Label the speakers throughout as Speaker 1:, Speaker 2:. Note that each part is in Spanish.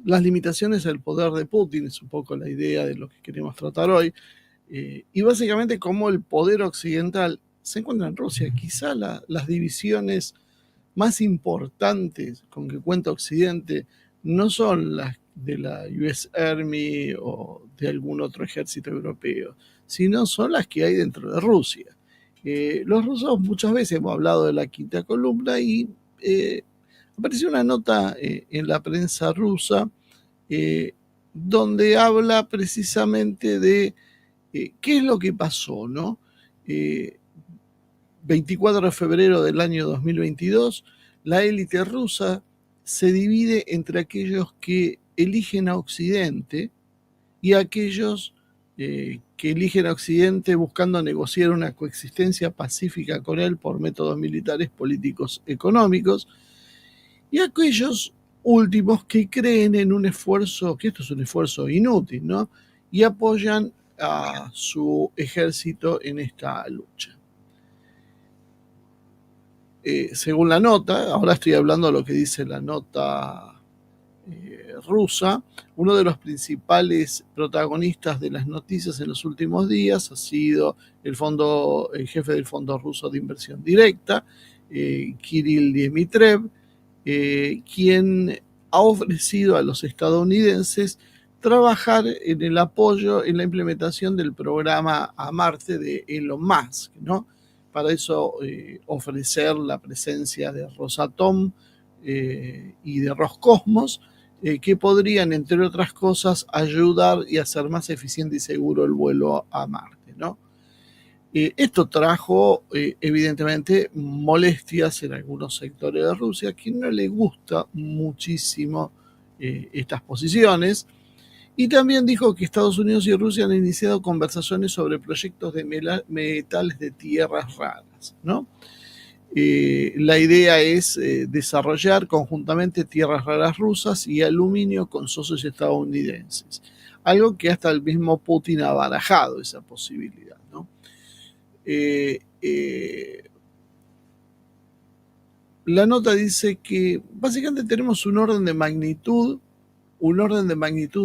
Speaker 1: las limitaciones del poder de Putin, es un poco la idea de lo que queremos tratar hoy, y básicamente cómo el poder occidental se encuentra en Rusia. Quizá las divisiones más importantes con que cuenta Occidente no son las de la US Army o de algún otro ejército europeo, sino son las que hay dentro de Rusia. Los rusos muchas veces hemos hablado de la quinta columna y apareció una nota en la prensa rusa eh, donde habla precisamente de qué es lo que pasó, ¿no? Eh, 24 de febrero del año 2022, la élite rusa se divide entre aquellos que eligen a Occidente y aquellos que eligen a Occidente buscando negociar una coexistencia pacífica con él por métodos militares, políticos, económicos, y aquellos últimos que creen en un esfuerzo, que esto es un esfuerzo inútil, ¿no? Y apoyan a su ejército en esta lucha. Según la nota, ahora estoy hablando de lo que dice la nota rusa, uno de los principales protagonistas de las noticias en los últimos días ha sido el jefe del Fondo Ruso de Inversión Directa, Kirill Dmitriev, quien ha ofrecido a los estadounidenses trabajar en el apoyo, en la implementación del programa a Marte de Elon Musk, ¿no? Para eso ofrecer la presencia de Rosatom y de Roscosmos, que podrían, entre otras cosas, ayudar y hacer más eficiente y seguro el vuelo a Marte, ¿no? Esto trajo, evidentemente, molestias en algunos sectores de Rusia, que no le gusta muchísimo estas posiciones. Y también dijo que Estados Unidos y Rusia han iniciado conversaciones sobre proyectos de metales de tierras raras, ¿no? La idea es desarrollar conjuntamente tierras raras rusas y aluminio con socios estadounidenses. Algo que hasta el mismo Putin ha barajado esa posibilidad, ¿no? La nota dice que básicamente tenemos un orden de magnitud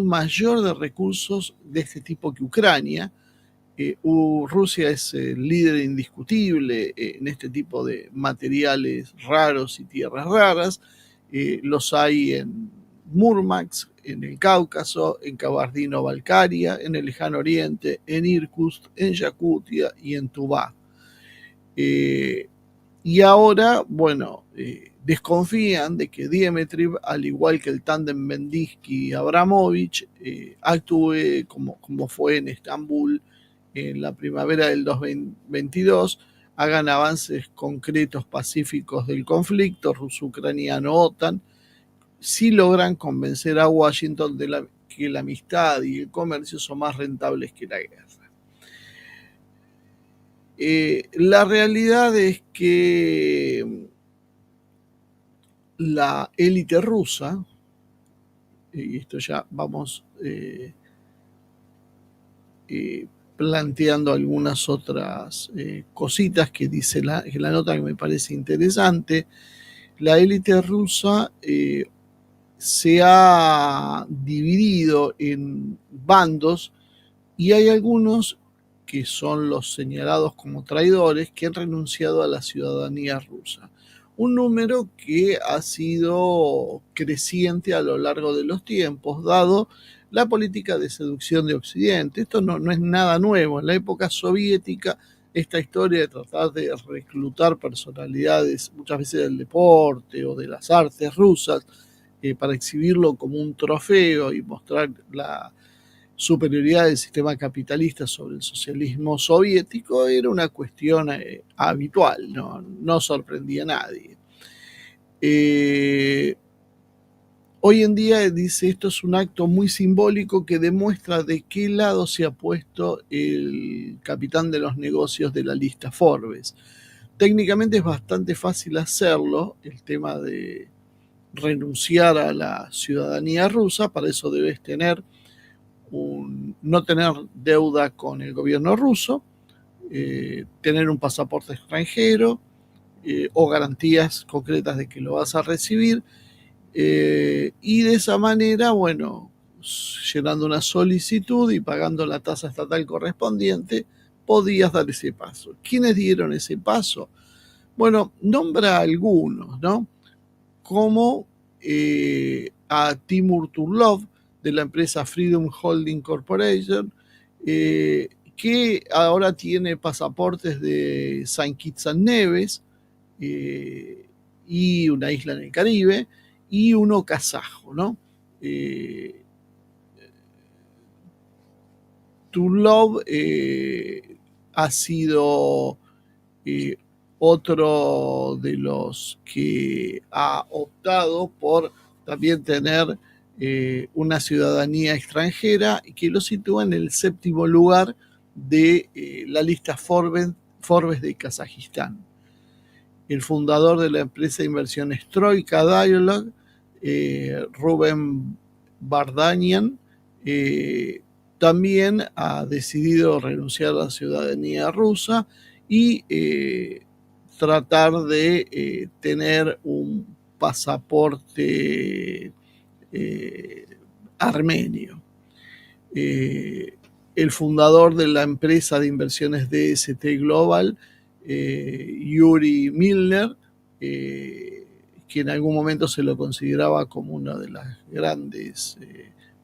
Speaker 1: mayor de recursos de este tipo que Ucrania. Rusia es el líder indiscutible en este tipo de materiales raros y tierras raras. Los hay en Murmansk, en el Cáucaso, en Kabardino-Balkaria, en el Lejano Oriente, en Irkutsk, en Yakutia y en Tuvá. Y ahora, bueno, desconfían de que Dmitriev, al igual que el tándem Mendinsky-Abramovich, actúe como fue en Estambul en la primavera del 2022, hagan avances concretos pacíficos del conflicto ruso-ucraniano-OTAN, si logran convencer a Washington de que la amistad y el comercio son más rentables que la guerra. La realidad es que la élite rusa, y esto ya vamos planteando algunas otras cositas que dice la nota que me parece interesante, la élite rusa se ha dividido en bandos y hay algunos que son los señalados como traidores que han renunciado a la ciudadanía rusa. Un número que ha sido creciente a lo largo de los tiempos, dado la política de seducción de Occidente. Esto no es nada nuevo. En la época soviética, esta historia de tratar de reclutar personalidades, muchas veces del deporte o de las artes rusas, para exhibirlo como un trofeo y mostrar la superioridad del sistema capitalista sobre el socialismo soviético era una cuestión habitual, no sorprendía a nadie. Hoy en día dice esto es un acto muy simbólico que demuestra de qué lado se ha puesto el capitán de los negocios de la lista Forbes. Técnicamente es bastante fácil hacerlo, el tema de renunciar a la ciudadanía rusa, para eso debes no tener deuda con el gobierno ruso, tener un pasaporte extranjero o garantías concretas de que lo vas a recibir Y de esa manera, bueno, llenando una solicitud y pagando la tasa estatal correspondiente, podías dar ese paso. ¿Quiénes dieron ese paso? Bueno, nombra algunos, ¿no? Como a Timur Turlov, de la empresa Freedom Holding Corporation, que ahora tiene pasaportes de Saint Kitts and Nevis y una isla en el Caribe, y uno kazajo, ¿no? Turlov ha sido otro de los que ha optado por también tener una ciudadanía extranjera, que lo sitúa en el 7º lugar de la lista Forbes de Kazajistán. El fundador de la empresa de inversiones Troika Dialog, Rubén Bardanian, también ha decidido renunciar a la ciudadanía rusa y tratar de tener un pasaporte armenio. El fundador de la empresa de inversiones DST Global, Yuri Milner, que en algún momento se lo consideraba como una de las grandes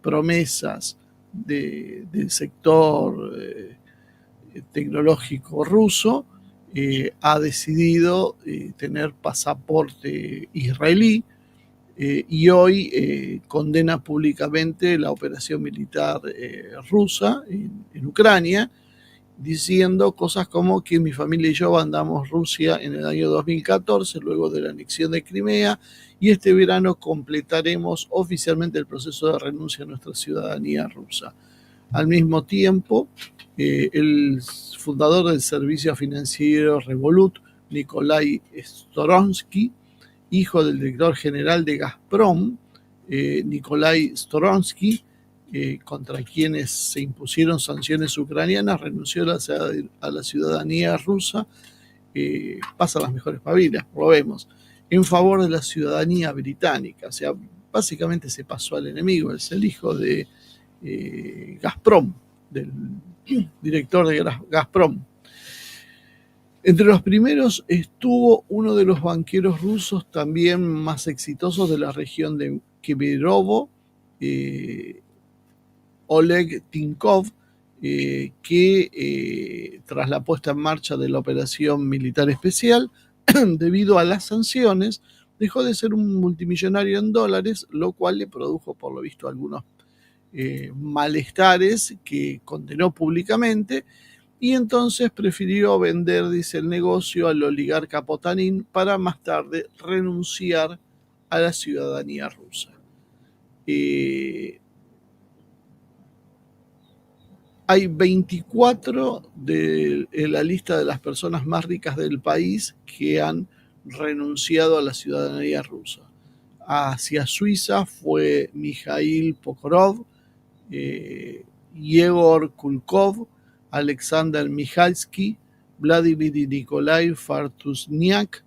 Speaker 1: promesas del sector tecnológico ruso, ha decidido tener pasaporte israelí y hoy condena públicamente la operación militar rusa en Ucrania, diciendo cosas como que mi familia y yo abandonamos Rusia en el año 2014, luego de la anexión de Crimea, y este verano completaremos oficialmente el proceso de renuncia a nuestra ciudadanía rusa. Al mismo tiempo, el fundador del servicio financiero Revolut, Nikolai Storonsky, hijo del director general de Gazprom, Nikolai Storonsky, contra quienes se impusieron sanciones ucranianas, renunció a la ciudadanía rusa, pasa las mejores pavilas, lo vemos, en favor de la ciudadanía británica. O sea, básicamente se pasó al enemigo, es el hijo de Gazprom, del director de Gazprom. Entre los primeros estuvo uno de los banqueros rusos también más exitosos de la región de Kemerovo, Oleg Tinkov, que tras la puesta en marcha de la operación militar especial, debido a las sanciones, dejó de ser un multimillonario en dólares, lo cual le produjo, por lo visto, algunos malestares que condenó públicamente, y entonces prefirió vender, dice, el negocio al oligarca Potanin para más tarde renunciar a la ciudadanía rusa. Hay 24 de la lista de las personas más ricas del país que han renunciado a la ciudadanía rusa. Hacia Suiza fue Mikhail Pokorov, Yegor Kulkov, Alexander Michalski, Vladimir Nikolai Fartusniak,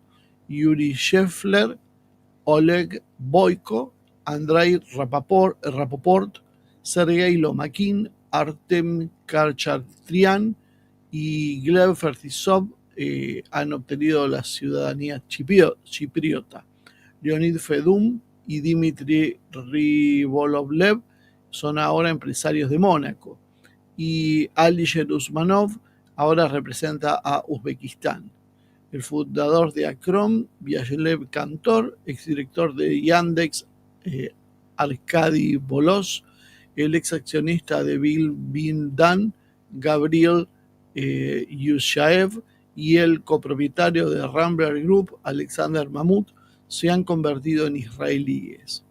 Speaker 1: Yuri Shefler, Oleg Boyko, Andrei Rapoport, Sergei Lomakin, Artem Kharchatryan y Gleb Fetisov han obtenido la ciudadanía chipriota. Leonid Fedun y Dmitry Ribolovlev son ahora empresarios de Mónaco, y Alisher Usmanov ahora representa a Uzbekistán. El fundador de Acrom, Vyacheslav Kantor, exdirector de Yandex, Arkady Bolos, el exaccionista de Bildan, Gabriel Yushaev, y el copropietario de Rambler Group, Alexander Mamut, se han convertido en israelíes.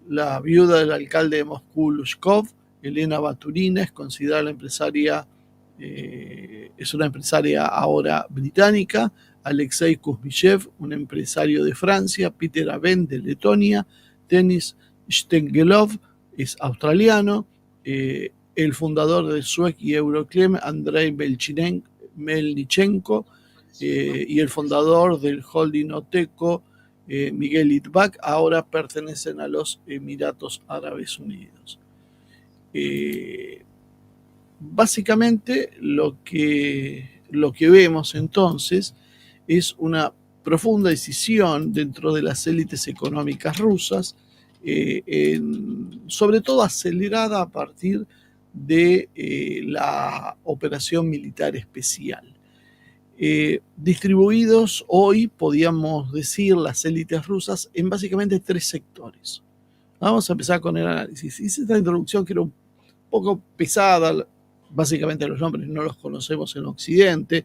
Speaker 1: La viuda del alcalde de Moscú, Lushkov, Elena Baturina, es considerada la empresaria, es una empresaria ahora británica. Alexei Kuzmichev, un empresario de Francia. Peter Aben, de Letonia. Denis Stengelov es australiano. El fundador de Suec y Euroclem, Andrei Melnichenko, y el fundador del holding Oteco, Miguel Itbak, ahora pertenecen a los Emiratos Árabes Unidos. Básicamente lo que vemos entonces es una profunda decisión dentro de las élites económicas rusas, sobre todo acelerada a partir de la operación militar especial. Distribuidos hoy, podríamos decir, las élites rusas en básicamente 3 sectores. Vamos a empezar con el análisis. Hice esta introducción que era un poco pesada, básicamente los nombres no los conocemos en Occidente,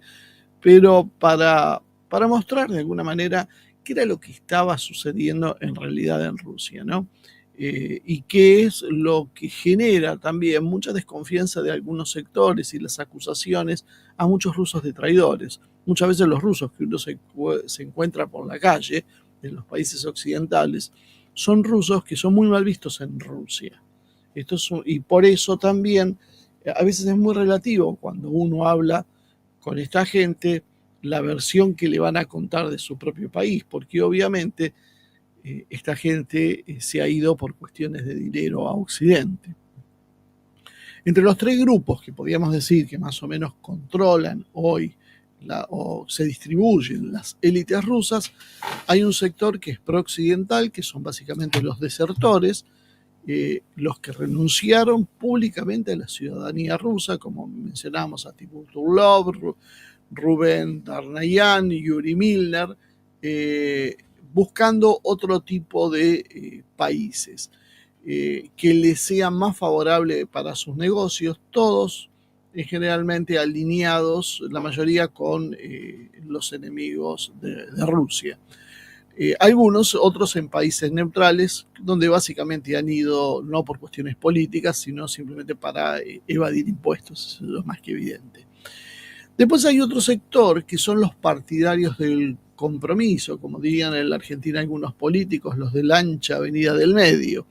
Speaker 1: pero para mostrar de alguna manera qué era lo que estaba sucediendo en realidad en Rusia, ¿no? Y qué es lo que genera también mucha desconfianza de algunos sectores y las acusaciones a muchos rusos de traidores. Muchas veces los rusos que uno se encuentra por la calle en los países occidentales son rusos que son muy mal vistos en Rusia. Y por eso también a veces es muy relativo cuando uno habla con esta gente la versión que le van a contar de su propio país, porque obviamente esta gente se ha ido por cuestiones de dinero a Occidente. Entre los 3 grupos que podríamos decir que más o menos controlan hoy o se distribuyen las élites rusas, hay un sector que es pro-occidental, que son básicamente los desertores, los que renunciaron públicamente a la ciudadanía rusa, como mencionamos a Timur Turlov, Rubén Darnayan, Yuri Milner, buscando otro tipo de países que les sean más favorables para sus negocios, todos generalmente alineados, la mayoría con los enemigos de Rusia. Algunos otros en países neutrales, donde básicamente han ido no por cuestiones políticas, sino simplemente para evadir impuestos, eso es lo más que evidente. Después hay otro sector que son los partidarios del compromiso, como dirían en la Argentina algunos políticos, los de la ancha avenida del medio.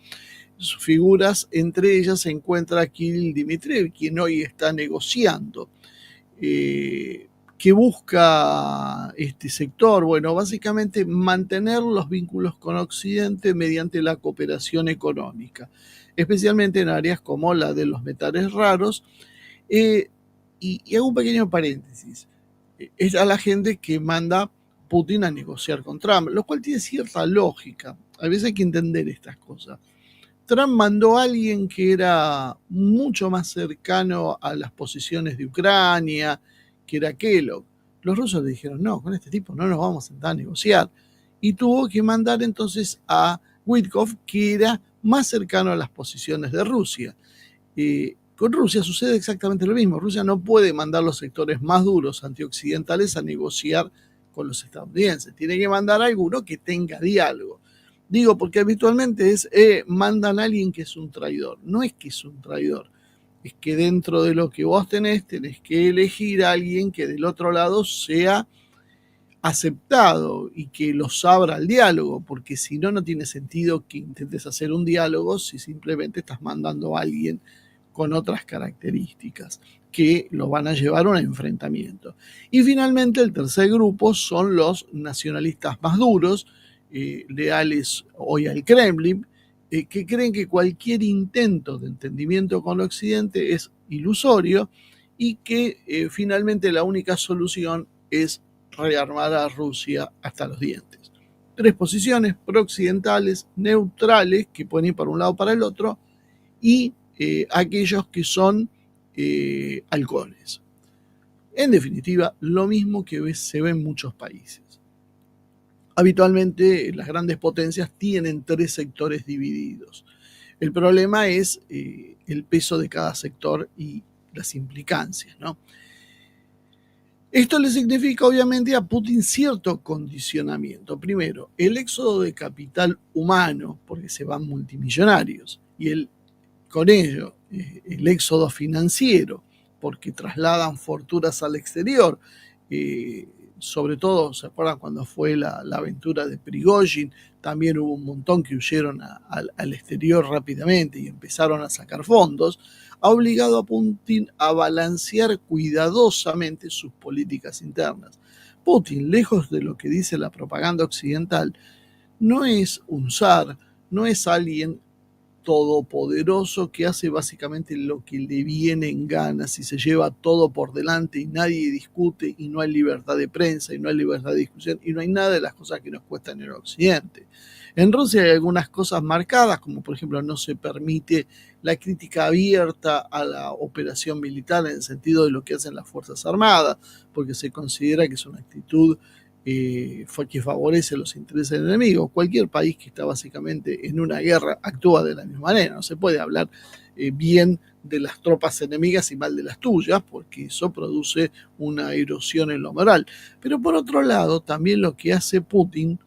Speaker 1: Sus figuras, entre ellas se encuentra Kirill Dmitriev, quien hoy está negociando. ¿Qué busca este sector? Bueno, básicamente mantener los vínculos con Occidente mediante la cooperación económica, especialmente en áreas como la de los metales raros. Y hago un pequeño paréntesis. Es a la gente que manda Putin a negociar con Trump, lo cual tiene cierta lógica. A veces hay que entender estas cosas. Trump mandó a alguien que era mucho más cercano a las posiciones de Ucrania, que era Kellogg. Los rusos le dijeron, no, con este tipo no nos vamos a sentar a negociar. Y tuvo que mandar entonces a Witkoff, que era más cercano a las posiciones de Rusia. Con Rusia sucede exactamente lo mismo. Rusia no puede mandar los sectores más duros antioccidentales a negociar con los estadounidenses. Tiene que mandar a alguno que tenga diálogo. Digo, porque habitualmente mandan a alguien que es un traidor. No es que es un traidor, es que dentro de lo que vos tenés que elegir a alguien que del otro lado sea aceptado y que los abra al diálogo, porque si no, no tiene sentido que intentes hacer un diálogo si simplemente estás mandando a alguien con otras características que lo van a llevar a un enfrentamiento. Y finalmente el tercer grupo son los nacionalistas más duros, leales hoy al Kremlin, que creen que cualquier intento de entendimiento con Occidente es ilusorio y que finalmente la única solución es rearmar a Rusia hasta los dientes. 3 posiciones pro-occidentales, neutrales, que pueden ir para un lado o para el otro, y aquellos que son halcones. En definitiva, lo mismo que se ve en muchos países. Habitualmente las grandes potencias tienen 3 sectores divididos. El problema es el peso de cada sector y las implicancias, ¿no? Esto le significa obviamente a Putin cierto condicionamiento. Primero, el éxodo de capital humano, porque se van multimillonarios, y con ello el éxodo financiero, porque trasladan fortunas al exterior. Sobre todo, ¿se acuerdan cuando fue la aventura de Prigozhin? También hubo un montón que huyeron al exterior rápidamente y empezaron a sacar fondos. Ha obligado a Putin a balancear cuidadosamente sus políticas internas. Putin, lejos de lo que dice la propaganda occidental, no es un zar, no es alguien todopoderoso que hace básicamente lo que le viene en ganas y se lleva todo por delante y nadie discute y no hay libertad de prensa y no hay libertad de discusión y no hay nada de las cosas que nos cuestan en el occidente. En Rusia hay algunas cosas marcadas, como por ejemplo no se permite la crítica abierta a la operación militar en el sentido de lo que hacen las Fuerzas Armadas, porque se considera que es una actitud que favorece los intereses del enemigo. Cualquier país que está básicamente en una guerra actúa de la misma manera. No se puede hablar bien de las tropas enemigas y mal de las tuyas, porque eso produce una erosión en lo moral. Pero por otro lado, también lo que hace Putin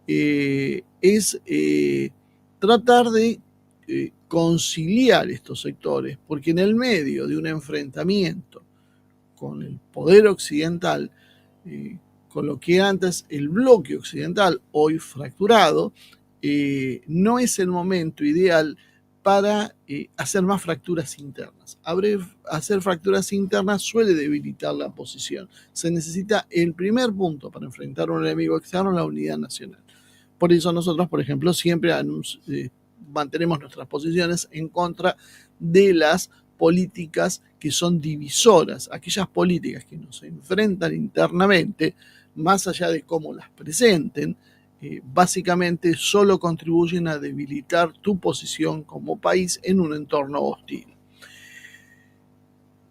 Speaker 1: es tratar de conciliar estos sectores, porque en el medio de un enfrentamiento con el poder occidental, con lo que antes el bloque occidental, hoy fracturado, no es el momento ideal para hacer más fracturas internas. Hacer fracturas internas suele debilitar la posición. Se necesita el primer punto para enfrentar a un enemigo externo, la unidad nacional. Por eso nosotros, por ejemplo, siempre mantenemos nuestras posiciones en contra de las políticas que son divisoras, aquellas políticas que nos enfrentan internamente, más allá de cómo las presenten, básicamente solo contribuyen a debilitar tu posición como país en un entorno hostil.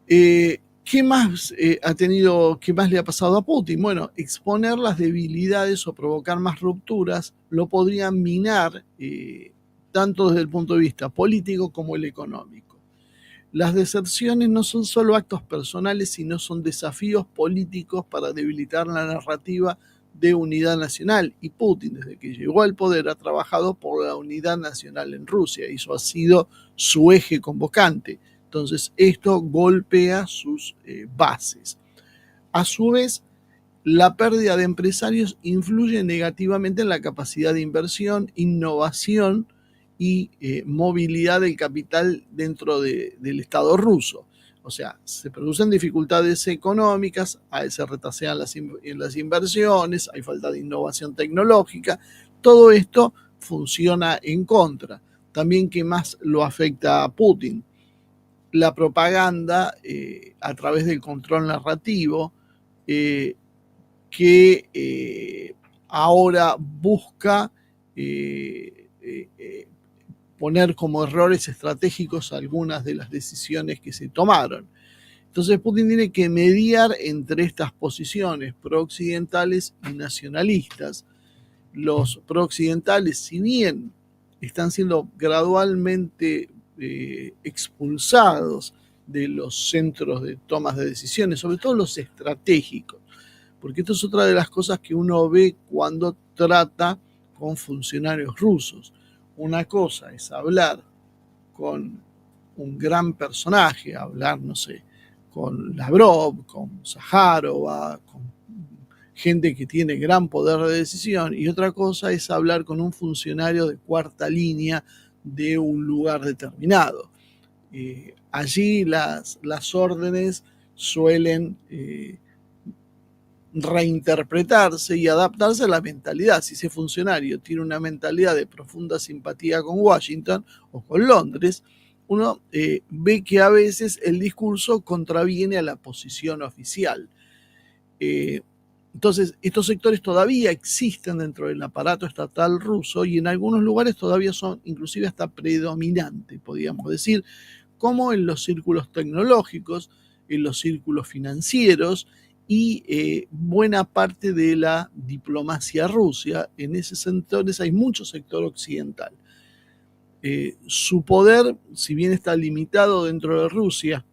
Speaker 1: ¿Qué más qué más le ha pasado a Putin? Bueno, exponer las debilidades o provocar más rupturas lo podrían minar tanto desde el punto de vista político como el económico. Las deserciones no son solo actos personales, sino son desafíos políticos para debilitar la narrativa de unidad nacional. Y Putin, desde que llegó al poder, ha trabajado por la unidad nacional en Rusia y eso ha sido su eje convocante. Entonces, esto golpea sus bases. A su vez, la pérdida de empresarios influye negativamente en la capacidad de inversión, innovación y movilidad del capital dentro del Estado ruso. O sea, se producen dificultades económicas, se retasean las inversiones, hay falta de innovación tecnológica, todo esto funciona en contra. También, ¿qué más lo afecta a Putin? La propaganda a través del control narrativo, que ahora busca poner como errores estratégicos algunas de las decisiones que se tomaron. Entonces Putin tiene que mediar entre estas posiciones prooccidentales y nacionalistas. Los prooccidentales, si bien están siendo gradualmente expulsados de los centros de tomas de decisiones, sobre todo los estratégicos, porque esto es otra de las cosas que uno ve cuando trata con funcionarios rusos. Una cosa es hablar con un gran personaje, hablar, no sé, con Lavrov, con Zaharova, con gente que tiene gran poder de decisión, y otra cosa es hablar con un funcionario de cuarta línea de un lugar determinado. Allí las órdenes suelen reinterpretarse y adaptarse a la mentalidad. Si ese funcionario tiene una mentalidad de profunda simpatía con Washington o con Londres, uno ve que a veces el discurso contraviene a la posición oficial. Entonces, estos sectores todavía existen dentro del aparato estatal ruso y en algunos lugares todavía son inclusive hasta predominantes, podríamos decir, como en los círculos tecnológicos, en los círculos financieros y buena parte de la diplomacia rusa. En ese sectores hay mucho sector occidental. Su poder, si bien está limitado dentro de Rusia,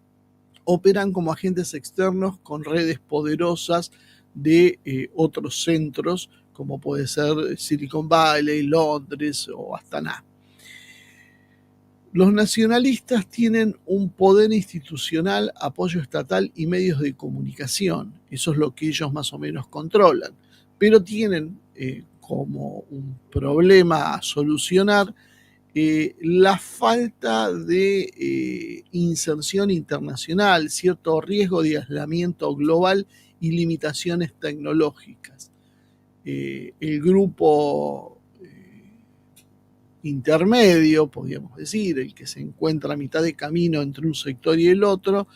Speaker 1: operan como agentes externos con redes poderosas de otros centros, como puede ser Silicon Valley, Londres o Astana. Los nacionalistas tienen un poder institucional, apoyo estatal y medios de comunicación. Eso es lo que ellos más o menos controlan. Pero tienen como un problema a solucionar la falta de inserción internacional, cierto riesgo de aislamiento global y limitaciones tecnológicas. El grupo intermedio, podríamos decir, el que se encuentra a mitad de camino entre un sector y el otro,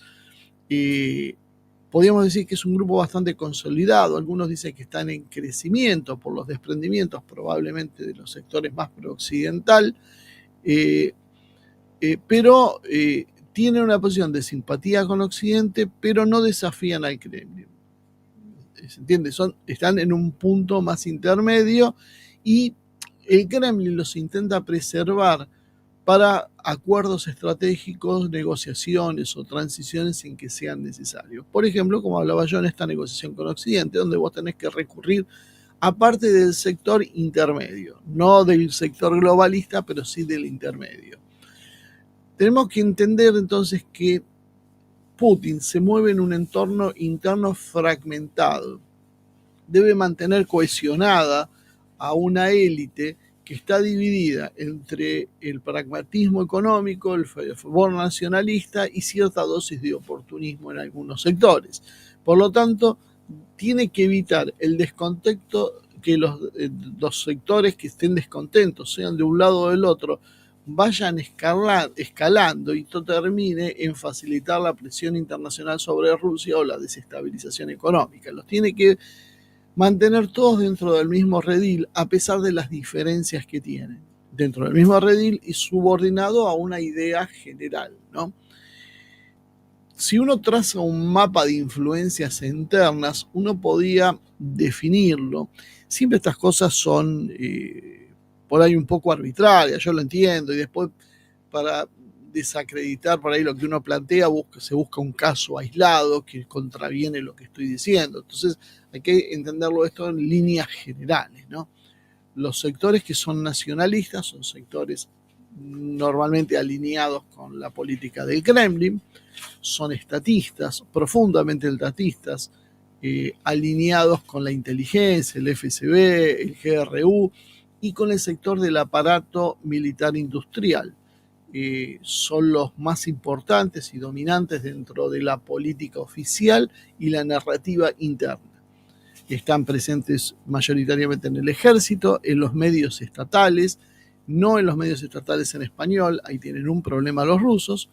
Speaker 1: podríamos decir que es un grupo bastante consolidado. Algunos dicen que están en crecimiento por los desprendimientos probablemente de los sectores más pro-occidental, pero tienen una posición de simpatía con Occidente, pero no desafían al Kremlin. ¿Se entiende? Están en un punto más intermedio y el Kremlin los intenta preservar para acuerdos estratégicos, negociaciones o transiciones en que sean necesarios. Por ejemplo, como hablaba yo en esta negociación con Occidente, donde vos tenés que recurrir a parte del sector intermedio, no del sector globalista, pero sí del intermedio. Tenemos que entender entonces que Putin se mueve en un entorno interno fragmentado. Debe mantener cohesionada a una élite que está dividida entre el pragmatismo económico, el fervor nacionalista y cierta dosis de oportunismo en algunos sectores. Por lo tanto, tiene que evitar el descontento, que los sectores que estén descontentos, sean de un lado o del otro, vayan escalando y esto termine en facilitar la presión internacional sobre Rusia o la desestabilización económica. Los tiene que mantener todos dentro del mismo redil a pesar de las diferencias que tienen dentro del mismo redil y subordinado a una idea general, ¿no? Si uno traza un mapa de influencias internas, uno podía definirlo. Siempre estas cosas son por ahí un poco arbitrarias, yo lo entiendo, y después para desacreditar por ahí lo que uno plantea, se busca un caso aislado que contraviene lo que estoy diciendo. Entonces hay que entenderlo esto en líneas generales, ¿no? Los sectores que son nacionalistas son sectores normalmente alineados con la política del Kremlin, son estatistas, profundamente estatistas, alineados con la inteligencia, el FSB, el GRU y con el sector del aparato militar industrial. Son los más importantes y dominantes dentro de la política oficial y la narrativa interna. Están presentes mayoritariamente en el ejército, en los medios estatales, no en los medios estatales en español, ahí tienen un problema los rusos.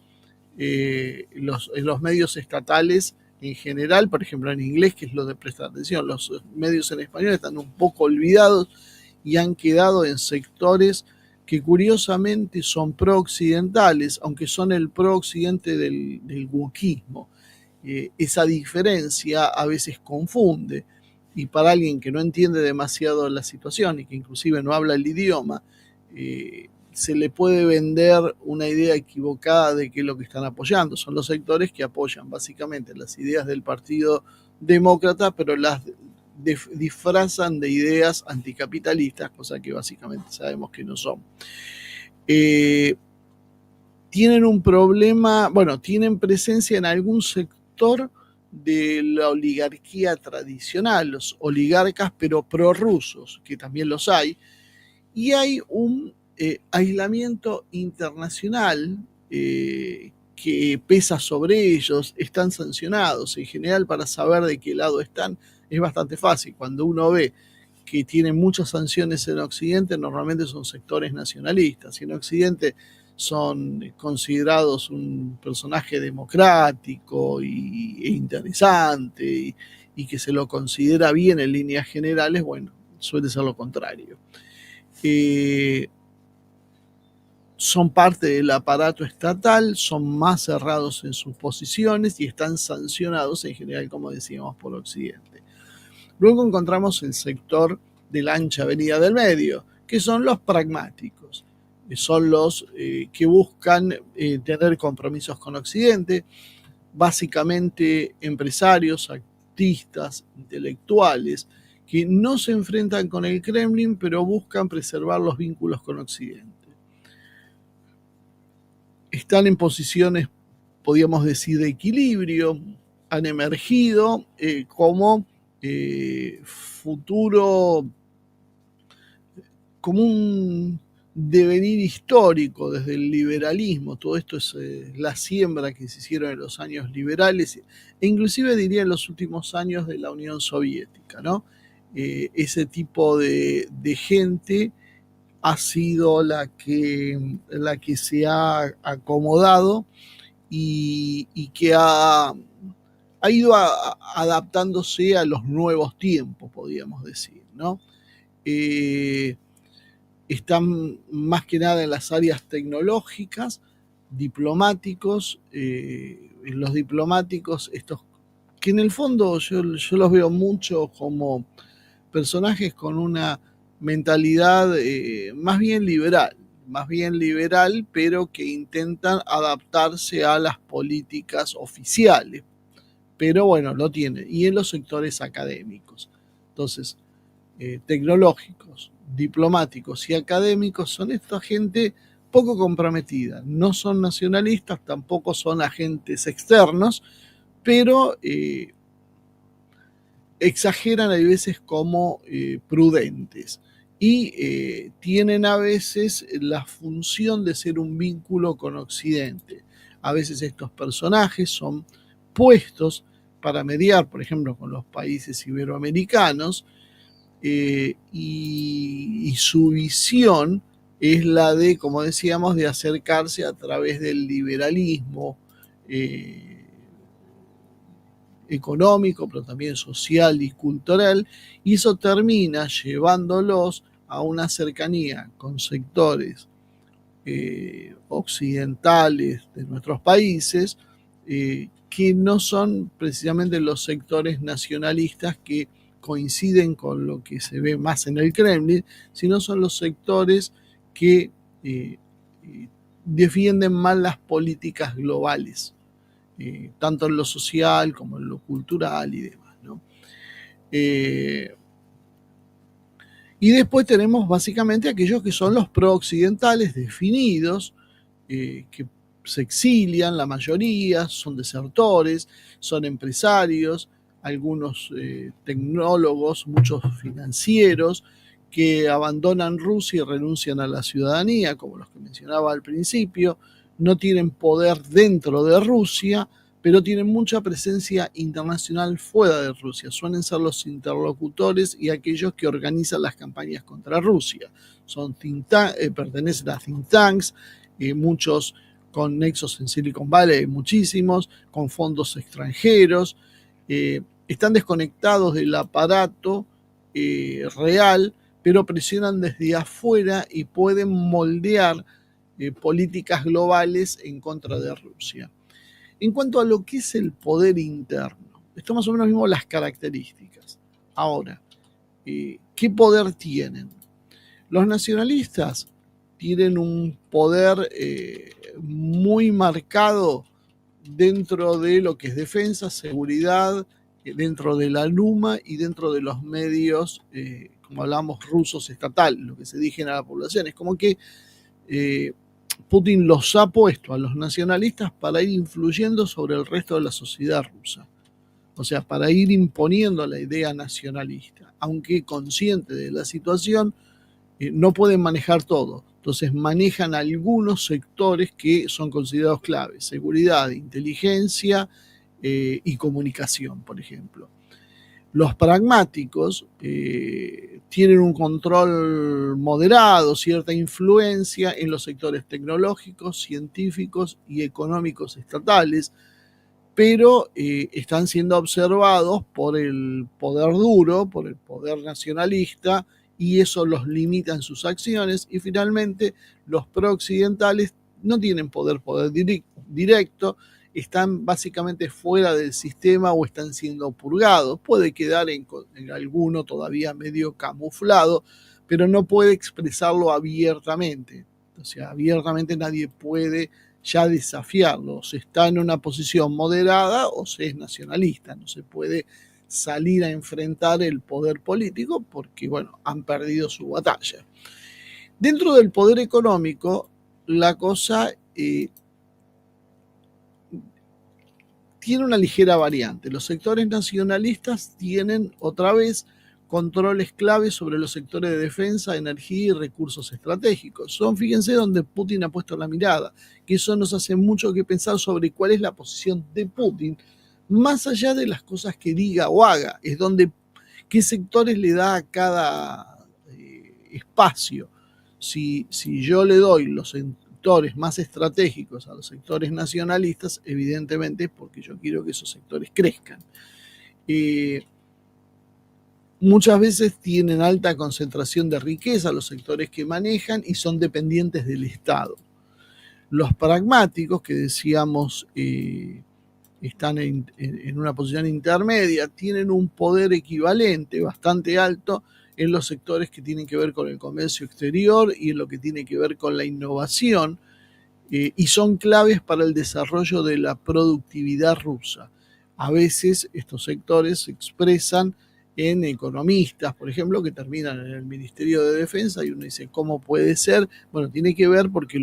Speaker 1: En los medios estatales en general, por ejemplo en inglés, que es lo de prestar atención, los medios en español están un poco olvidados y han quedado en sectores que curiosamente son pro-occidentales, aunque son el pro-occidente del wokismo. Esa diferencia a veces confunde, y para alguien que no entiende demasiado la situación y que inclusive no habla el idioma, se le puede vender una idea equivocada de que lo que están apoyando son los sectores que apoyan básicamente las ideas del Partido Demócrata, pero las disfrazan de ideas anticapitalistas, cosa que básicamente sabemos que no son. Tienen un problema, bueno, tienen presencia en algún sector de la oligarquía tradicional, los oligarcas pero prorrusos, que también los hay, y hay un aislamiento internacional que pesa sobre ellos, están sancionados. En general, para saber de qué lado están, es bastante fácil. Cuando uno ve que tienen muchas sanciones en Occidente, normalmente son sectores nacionalistas. Y en Occidente son considerados un personaje democrático e interesante y que se lo considera bien en líneas generales, bueno, suele ser lo contrario. Son parte del aparato estatal, son más cerrados en sus posiciones y están sancionados en general, como decíamos, por Occidente. Luego encontramos el sector de la ancha avenida del medio, que son los pragmáticos, son los que buscan tener compromisos con Occidente, básicamente empresarios, artistas, intelectuales, que no se enfrentan con el Kremlin, pero buscan preservar los vínculos con Occidente. Están en posiciones, podríamos decir, de equilibrio, han emergido como futuro, como un devenir histórico desde el liberalismo. Todo esto es la siembra que se hicieron en los años liberales e inclusive diría en los últimos años de la Unión Soviética, ¿no? Ese tipo de gente ha sido la que se ha acomodado y que ha ido adaptándose a los nuevos tiempos, podríamos decir, ¿no? Están más que nada en las áreas tecnológicas, diplomáticos, los diplomáticos, estos que en el fondo yo los veo mucho como personajes con una mentalidad más bien liberal, pero que intentan adaptarse a las políticas oficiales. Pero bueno, lo tienen. Y en los sectores académicos. Entonces, tecnológicos, diplomáticos y académicos son esta gente poco comprometida. No son nacionalistas, tampoco son agentes externos, pero exageran a veces como prudentes y tienen a veces la función de ser un vínculo con Occidente. A veces estos personajes son puestos para mediar, por ejemplo, con los países iberoamericanos, y su visión es la de, como decíamos, de acercarse a través del liberalismo económico, pero también social y cultural, y eso termina llevándolos a una cercanía con sectores occidentales de nuestros países, que no son precisamente los sectores nacionalistas que coinciden con lo que se ve más en el Kremlin, sino son los sectores que defienden más las políticas globales, tanto en lo social como en lo cultural y demás, ¿no? Y después tenemos básicamente aquellos que son los pro-occidentales definidos, que se exilian, la mayoría, son desertores, son empresarios, algunos tecnólogos, muchos financieros, que abandonan Rusia y renuncian a la ciudadanía, como los que mencionaba al principio, no tienen poder dentro de Rusia, pero tienen mucha presencia internacional fuera de Rusia. Suelen ser los interlocutores y aquellos que organizan las campañas contra Rusia. Pertenecen a think tanks, muchos con nexos en Silicon Valley, muchísimos, con fondos extranjeros, están desconectados del aparato real, pero presionan desde afuera y pueden moldear políticas globales en contra de Rusia. En cuanto a lo que es el poder interno, esto más o menos vimos las características. Ahora, ¿qué poder tienen? Los nacionalistas tienen un poder muy marcado dentro de lo que es defensa, seguridad, dentro de la Luma y dentro de los medios, como hablamos, rusos estatales, lo que se dirigen a la población. Es como que Putin los ha puesto a los nacionalistas para ir influyendo sobre el resto de la sociedad rusa. O sea, para ir imponiendo la idea nacionalista. Aunque consciente de la situación, no pueden manejar todo. Entonces manejan algunos sectores que son considerados claves: seguridad, inteligencia y comunicación, por ejemplo. Los pragmáticos tienen un control moderado, cierta influencia en los sectores tecnológicos, científicos y económicos estatales, pero están siendo observados por el poder duro, por el poder nacionalista, y eso los limita en sus acciones. Y finalmente, los pro-occidentales no tienen poder directo, están básicamente fuera del sistema o están siendo purgados. Puede quedar en alguno todavía medio camuflado, pero no puede expresarlo abiertamente. O sea, abiertamente nadie puede ya desafiarlo. Se está en una posición moderada o se es nacionalista. No se puede salir a enfrentar el poder político porque, bueno, han perdido su batalla. Dentro del poder económico, la cosa tiene una ligera variante. Los sectores nacionalistas tienen otra vez controles claves sobre los sectores de defensa, energía y recursos estratégicos. Son, fíjense, donde Putin ha puesto la mirada, que eso nos hace mucho que pensar sobre cuál es la posición de Putin, más allá de las cosas que diga o haga, es donde qué sectores le da a cada espacio. si yo le doy los sectores más estratégicos a los sectores nacionalistas, evidentemente es porque yo quiero que esos sectores crezcan. Muchas veces tienen alta concentración de riqueza los sectores que manejan y son dependientes del Estado. Los pragmáticos, que decíamos están en una posición intermedia, tienen un poder equivalente bastante alto en los sectores que tienen que ver con el comercio exterior y en lo que tiene que ver con la innovación, y son claves para el desarrollo de la productividad rusa. A veces estos sectores se expresan en economistas, por ejemplo, que terminan en el Ministerio de Defensa, y uno dice, ¿cómo puede ser? Bueno, tiene que ver porque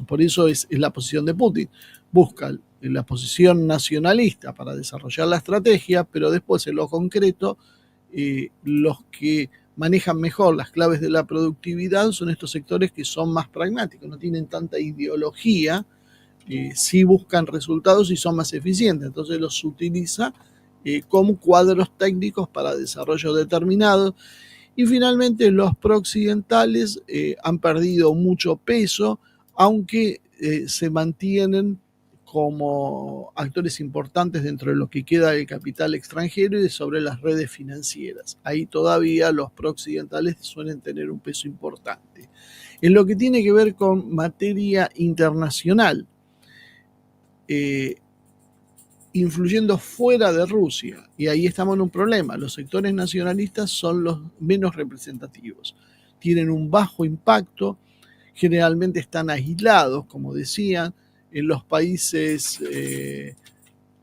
Speaker 1: por eso es la posición de Putin. Busca la posición nacionalista para desarrollar la estrategia, pero después en lo concreto, los que manejan mejor las claves de la productividad son estos sectores que son más pragmáticos, no tienen tanta ideología, sí buscan resultados y son más eficientes, entonces los utiliza como cuadros técnicos para desarrollo determinados. Y finalmente los prooccidentales han perdido mucho peso, aunque se mantienen como actores importantes dentro de lo que queda del capital extranjero y sobre las redes financieras. Ahí todavía los prooccidentales suelen tener un peso importante. En lo que tiene que ver con materia internacional, influyendo fuera de Rusia, y ahí estamos en un problema. Los sectores nacionalistas son los menos representativos, tienen un bajo impacto, generalmente están aislados, como decían, en los países,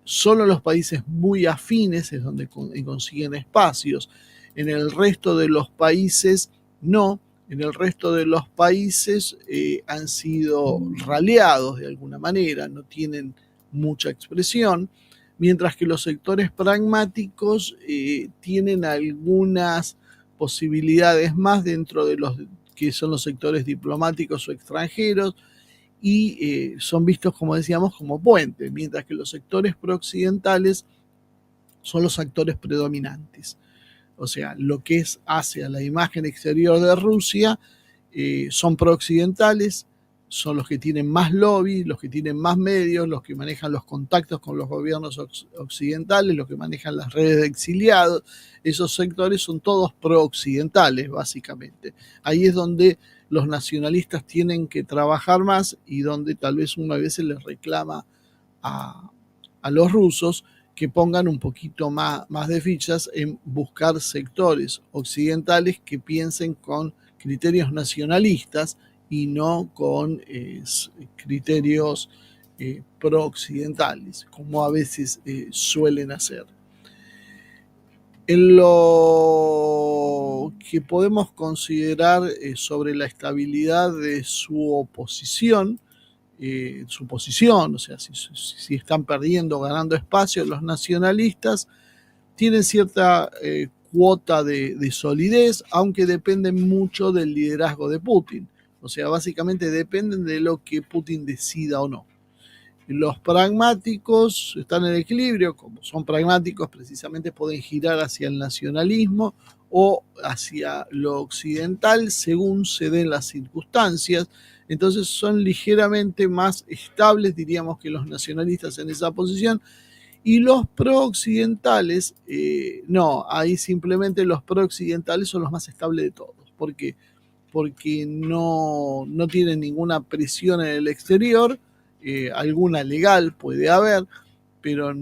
Speaker 1: solo en los países muy afines es donde consiguen espacios, en el resto de los países no, en el resto de los países han sido raleados de alguna manera, no tienen mucha expresión, mientras que los sectores pragmáticos tienen algunas posibilidades más dentro de los que son los sectores diplomáticos o extranjeros, y son vistos, como decíamos, como puentes, mientras que los sectores prooccidentales son los actores predominantes. O sea, lo que es hacia la imagen exterior de Rusia son prooccidentales, son los que tienen más lobby, los que tienen más medios, los que manejan los contactos con los gobiernos occidentales, los que manejan las redes de exiliados. Esos sectores son todos prooccidentales, básicamente. Ahí es donde los nacionalistas tienen que trabajar más y donde tal vez uno a veces les reclama a los rusos que pongan un poquito más de fichas en buscar sectores occidentales que piensen con criterios nacionalistas y no con criterios prooccidentales, como a veces suelen hacer. En lo que podemos considerar sobre la estabilidad de su posición, o sea, si están perdiendo o ganando espacio, los nacionalistas tienen cierta cuota de solidez, aunque dependen mucho del liderazgo de Putin. O sea, básicamente dependen de lo que Putin decida o no. Los pragmáticos están en equilibrio, como son pragmáticos, precisamente pueden girar hacia el nacionalismo o hacia lo occidental según se den las circunstancias. Entonces son ligeramente más estables, diríamos, que los nacionalistas en esa posición. Y los prooccidentales, no, ahí simplemente los prooccidentales son los más estables de todos. ¿Por qué? Porque no tienen ninguna presión en el exterior, alguna legal puede haber, pero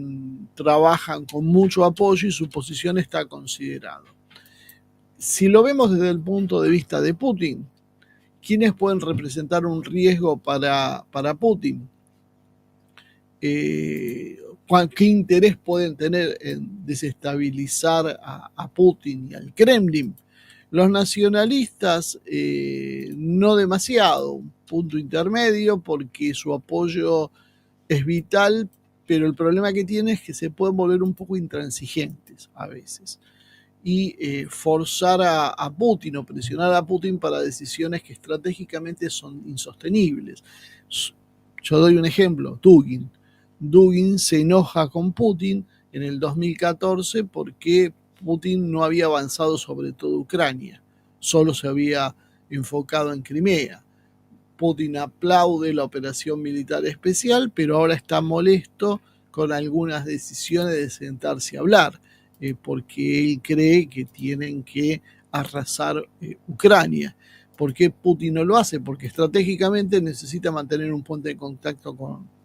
Speaker 1: trabajan con mucho apoyo y su posición está considerada. Si lo vemos desde el punto de vista de Putin, ¿quiénes pueden representar un riesgo para Putin? ¿Qué interés pueden tener en desestabilizar a Putin y al Kremlin? Los nacionalistas no demasiado, un punto intermedio, porque su apoyo es vital, pero el problema que tiene es que se pueden volver un poco intransigentes a veces y forzar a Putin o presionar a Putin para decisiones que estratégicamente son insostenibles. Yo doy un ejemplo, Dugin. Dugin se enoja con Putin en el 2014 porque Putin no había avanzado sobre todo Ucrania, solo se había enfocado en Crimea. Putin aplaude la operación militar especial, pero ahora está molesto con algunas decisiones de sentarse a hablar, porque él cree que tienen que arrasar Ucrania. ¿Por qué Putin no lo hace? Porque estratégicamente necesita mantener un puente de contacto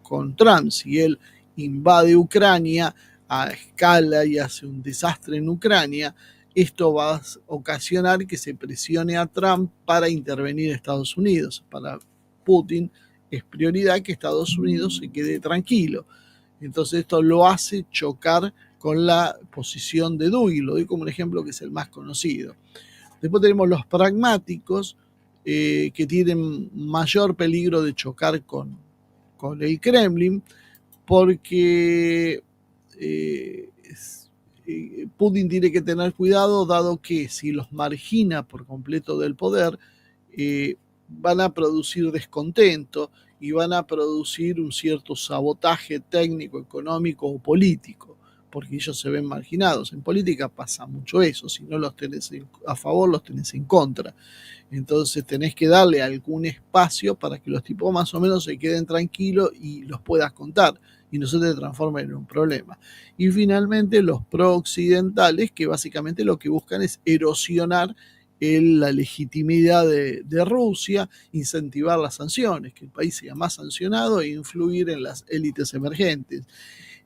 Speaker 1: con Trump. Si él invade Ucrania a escala y hace un desastre en Ucrania, esto va a ocasionar que se presione a Trump para intervenir en Estados Unidos. Para Putin es prioridad que Estados Unidos se quede tranquilo. Entonces esto lo hace chocar con la posición de Dugin. Lo doy como un ejemplo que es el más conocido. Después tenemos los pragmáticos, que tienen mayor peligro de chocar con el Kremlin, porque Putin tiene que tener cuidado, dado que si los margina por completo del poder, van a producir descontento y van a producir un cierto sabotaje técnico, económico o político, porque ellos se ven marginados. En política pasa mucho eso, si no los tenés a favor, los tenés en contra. Entonces tenés que darle algún espacio para que los tipos más o menos se queden tranquilos y los puedas contar y no se te transformen en un problema. Y finalmente los pro-occidentales, que básicamente lo que buscan es erosionar la legitimidad de Rusia, incentivar las sanciones, que el país sea más sancionado e influir en las élites emergentes.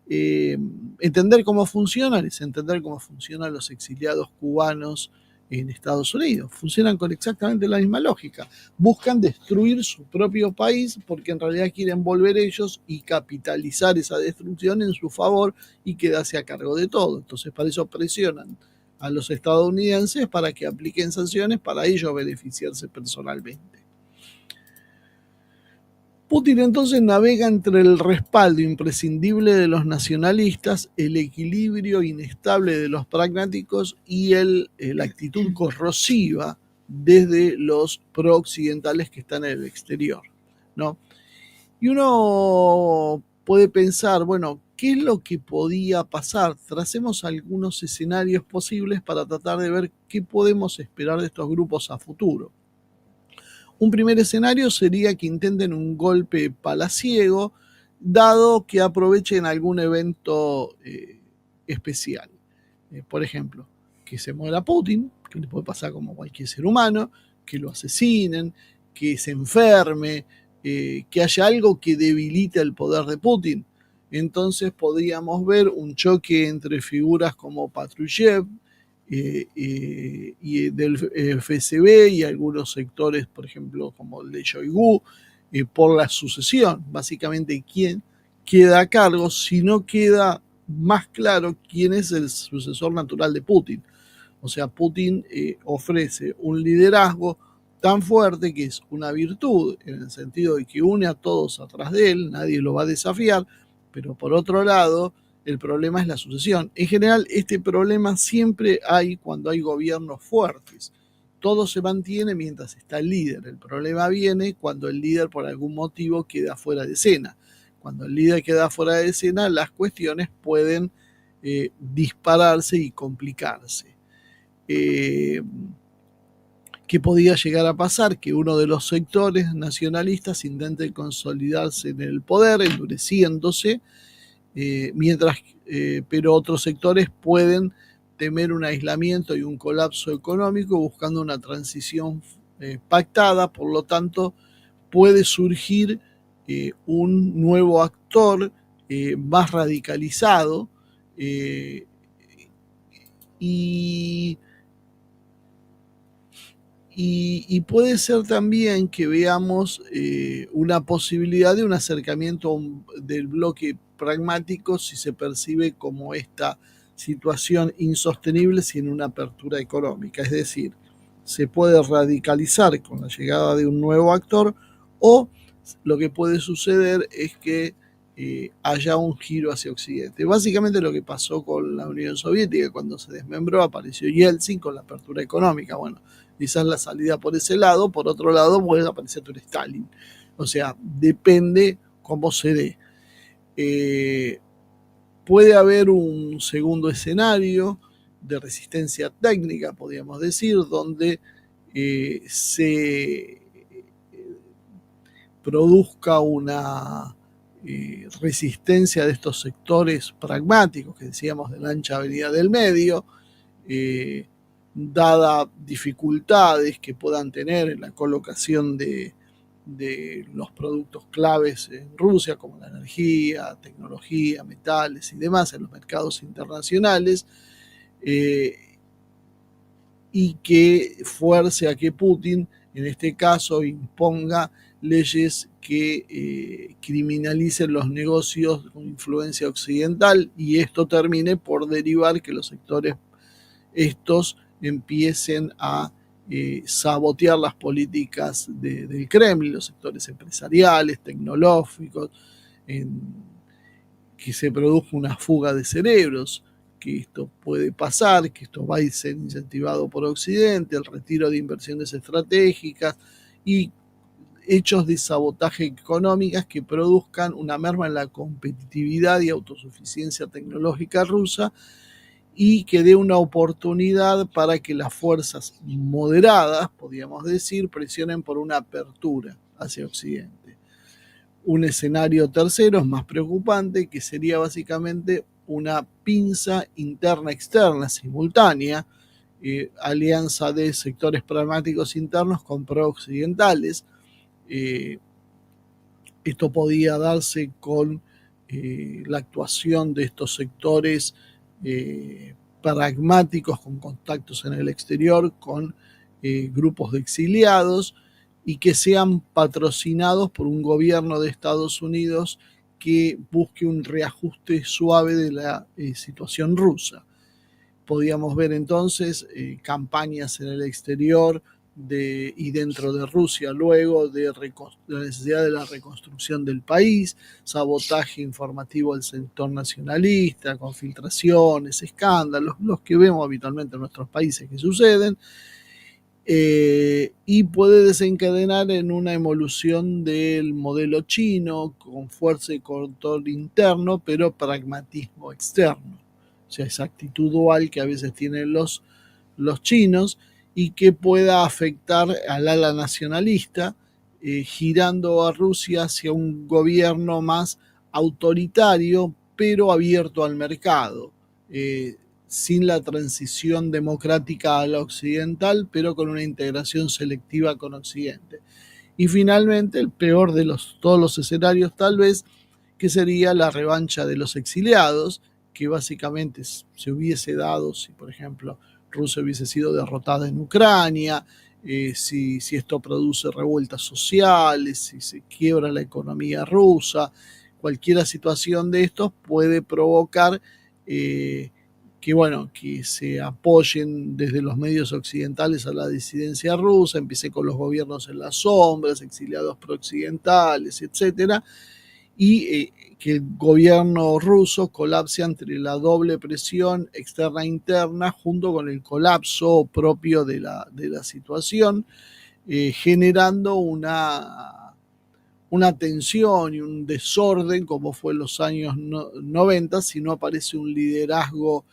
Speaker 1: Entender cómo funcionan es entender cómo funcionan los exiliados cubanos en Estados Unidos. Funcionan con exactamente la misma lógica. Buscan destruir su propio país porque en realidad quieren volver ellos y capitalizar esa destrucción en su favor y quedarse a cargo de todo. Entonces, para eso presionan a los estadounidenses para que apliquen sanciones para ellos beneficiarse personalmente. Putin entonces navega entre el respaldo imprescindible de los nacionalistas, el equilibrio inestable de los pragmáticos y la actitud corrosiva desde los pro-occidentales que están en el exterior, ¿no? Y uno puede pensar, bueno, ¿qué es lo que podía pasar? Tracemos algunos escenarios posibles para tratar de ver qué podemos esperar de estos grupos a futuro. Un primer escenario sería que intenten un golpe palaciego, dado que aprovechen algún evento especial. Por ejemplo, que se muera Putin, que le puede pasar como cualquier ser humano, que lo asesinen, que se enferme, que haya algo que debilite el poder de Putin. Entonces podríamos ver un choque entre figuras como Patrushev, y del FSB y algunos sectores, por ejemplo, como el de Shoigu, por la sucesión. Básicamente, ¿quién queda a cargo si no queda más claro quién es el sucesor natural de Putin? O sea, Putin ofrece un liderazgo tan fuerte que es una virtud, en el sentido de que une a todos atrás de él, nadie lo va a desafiar, pero por otro lado, el problema es la sucesión. En general, este problema siempre hay cuando hay gobiernos fuertes. Todo se mantiene mientras está el líder. El problema viene cuando el líder por algún motivo queda fuera de escena. Cuando el líder queda fuera de escena, las cuestiones pueden dispararse y complicarse. ¿Qué podía llegar a pasar? Que uno de los sectores nacionalistas intente consolidarse en el poder, endureciéndose, pero otros sectores pueden temer un aislamiento y un colapso económico buscando una transición pactada. Por lo tanto, puede surgir un nuevo actor más radicalizado, y puede ser también que veamos una posibilidad de un acercamiento del bloque pragmático si se percibe como esta situación insostenible sin una apertura económica. Es decir, se puede radicalizar con la llegada de un nuevo actor, o lo que puede suceder es que haya un giro hacia Occidente. Básicamente lo que pasó con la Unión Soviética, cuando se desmembró, apareció Yeltsin con la apertura económica. Bueno, quizás la salida por ese lado. Por otro lado, puede aparecer un Stalin. O sea, depende cómo se dé. Puede haber un segundo escenario de resistencia técnica, podríamos decir, donde se produzca una resistencia de estos sectores pragmáticos que decíamos de la ancha avenida del medio, dada dificultades que puedan tener en la colocación de los productos claves en Rusia, como la energía, tecnología, metales y demás en los mercados internacionales, y que fuerce a que Putin, en este caso, imponga leyes que criminalicen los negocios con influencia occidental, y esto termine por derivar que los sectores estos empiecen a sabotear las políticas del Kremlin, los sectores empresariales, tecnológicos, que se produzca una fuga de cerebros, que esto puede pasar, que esto va a ser incentivado por Occidente, el retiro de inversiones estratégicas y hechos de sabotaje económicas que produzcan una merma en la competitividad y autosuficiencia tecnológica rusa, y que dé una oportunidad para que las fuerzas moderadas, podríamos decir, presionen por una apertura hacia Occidente. Un escenario tercero, más preocupante, que sería básicamente una pinza interna-externa simultánea, alianza de sectores pragmáticos internos con pro-occidentales. Esto podía darse con la actuación de estos sectores pragmáticos con contactos en el exterior, con grupos de exiliados, y que sean patrocinados por un gobierno de Estados Unidos que busque un reajuste suave de la situación rusa. Podíamos ver entonces campañas en el exterior y dentro de Rusia luego de la necesidad de la reconstrucción del país, sabotaje informativo del sector nacionalista, con filtraciones, escándalos, los que vemos habitualmente en nuestros países que suceden, y puede desencadenar en una evolución del modelo chino con fuerza y control interno, pero pragmatismo externo. O sea, esa actitud dual que a veces tienen los chinos, y que pueda afectar al ala nacionalista, girando a Rusia hacia un gobierno más autoritario, pero abierto al mercado, sin la transición democrática a la occidental, pero con una integración selectiva con Occidente. Y finalmente, el peor de todos los escenarios, tal vez, que sería la revancha de los exiliados, que básicamente se hubiese dado si, por ejemplo, Rusia hubiese sido derrotada en Ucrania, si esto produce revueltas sociales, si se quiebra la economía rusa. Cualquier situación de estos puede provocar que se apoyen desde los medios occidentales a la disidencia rusa, empiece con los gobiernos en las sombras, exiliados pro-occidentales, etcétera, y que el gobierno ruso colapse ante la doble presión externa e interna, junto con el colapso propio de la situación, generando una tensión y un desorden como fue en los años 90 si no aparece un liderazgo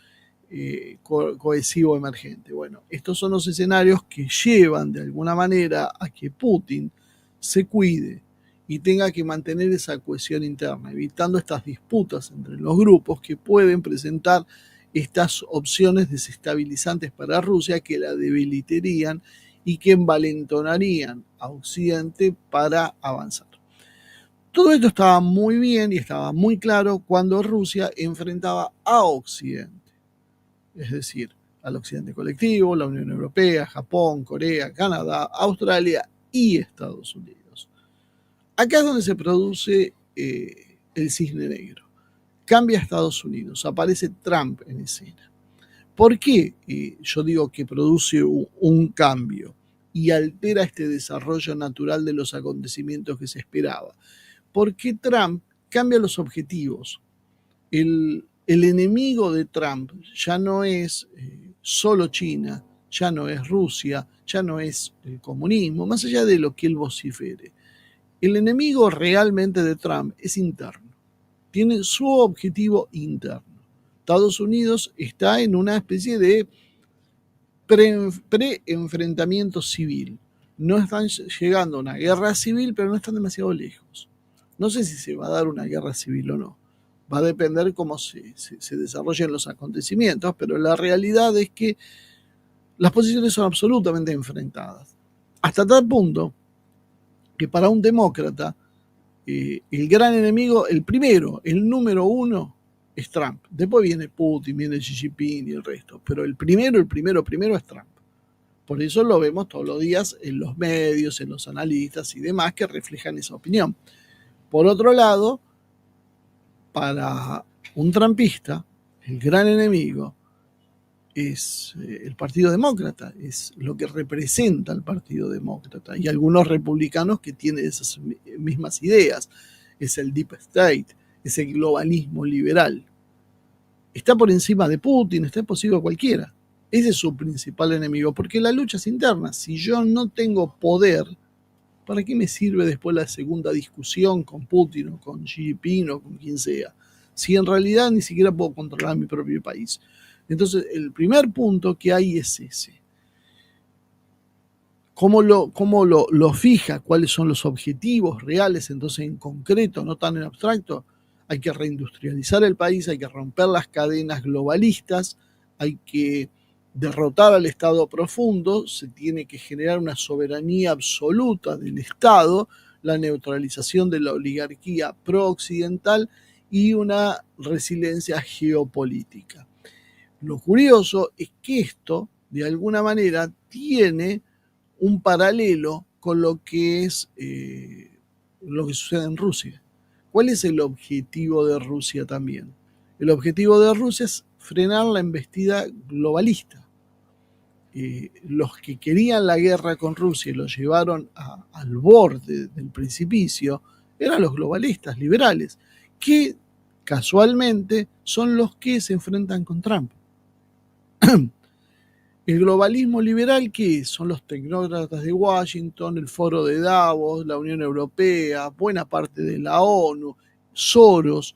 Speaker 1: cohesivo emergente. Bueno, estos son los escenarios que llevan de alguna manera a que Putin se cuide y tenga que mantener esa cohesión interna, evitando estas disputas entre los grupos que pueden presentar estas opciones desestabilizantes para Rusia, que la debilitarían y que envalentonarían a Occidente para avanzar. Todo esto estaba muy bien y estaba muy claro cuando Rusia enfrentaba a Occidente, es decir, al Occidente colectivo, la Unión Europea, Japón, Corea, Canadá, Australia y Estados Unidos. Acá es donde se produce el cisne negro. Cambia Estados Unidos, aparece Trump en escena. ¿Por qué yo digo que produce un cambio y altera este desarrollo natural de los acontecimientos que se esperaba? Porque Trump cambia los objetivos. El enemigo de Trump ya no es solo China, ya no es Rusia, ya no es el comunismo, más allá de lo que él vocifere. El enemigo realmente de Trump es interno, tiene su objetivo interno. Estados Unidos está en una especie de pre-enfrentamiento civil. No están llegando a una guerra civil, pero no están demasiado lejos. No sé si se va a dar una guerra civil o no. Va a depender cómo se desarrollen los acontecimientos, pero la realidad es que las posiciones son absolutamente enfrentadas. Hasta tal punto que para un demócrata, el gran enemigo, el primero, el número uno, es Trump. Después viene Putin, viene Xi Jinping y el resto. Pero el primero es Trump. Por eso lo vemos todos los días en los medios, en los analistas y demás que reflejan esa opinión. Por otro lado, para un trumpista, el gran enemigo es el Partido Demócrata, es lo que representa el Partido Demócrata. Y algunos republicanos que tienen esas mismas ideas. Es el Deep State, es el globalismo liberal. Está por encima de Putin, está por encima de cualquiera. Ese es su principal enemigo, porque la lucha es interna. Si yo no tengo poder, ¿para qué me sirve después la segunda discusión con Putin o con Xi Jinping o con quien sea? Si en realidad ni siquiera puedo controlar mi propio país. Entonces, el primer punto que hay es ese. ¿Cómo lo fija? ¿Cuáles son los objetivos reales? Entonces, en concreto, no tan en abstracto, hay que reindustrializar el país, hay que romper las cadenas globalistas, hay que derrotar al Estado profundo, se tiene que generar una soberanía absoluta del Estado, la neutralización de la oligarquía pro-occidental y una resiliencia geopolítica. Lo curioso es que esto, de alguna manera, tiene un paralelo con lo que es lo que sucede en Rusia. ¿Cuál es el objetivo de Rusia también? El objetivo de Rusia es frenar la embestida globalista. Los que querían la guerra con Rusia y lo llevaron al borde del precipicio eran los globalistas liberales, que casualmente son los que se enfrentan con Trump. El globalismo liberal, ¿qué es? Son los tecnócratas de Washington, el Foro de Davos, la Unión Europea, buena parte de la ONU, Soros,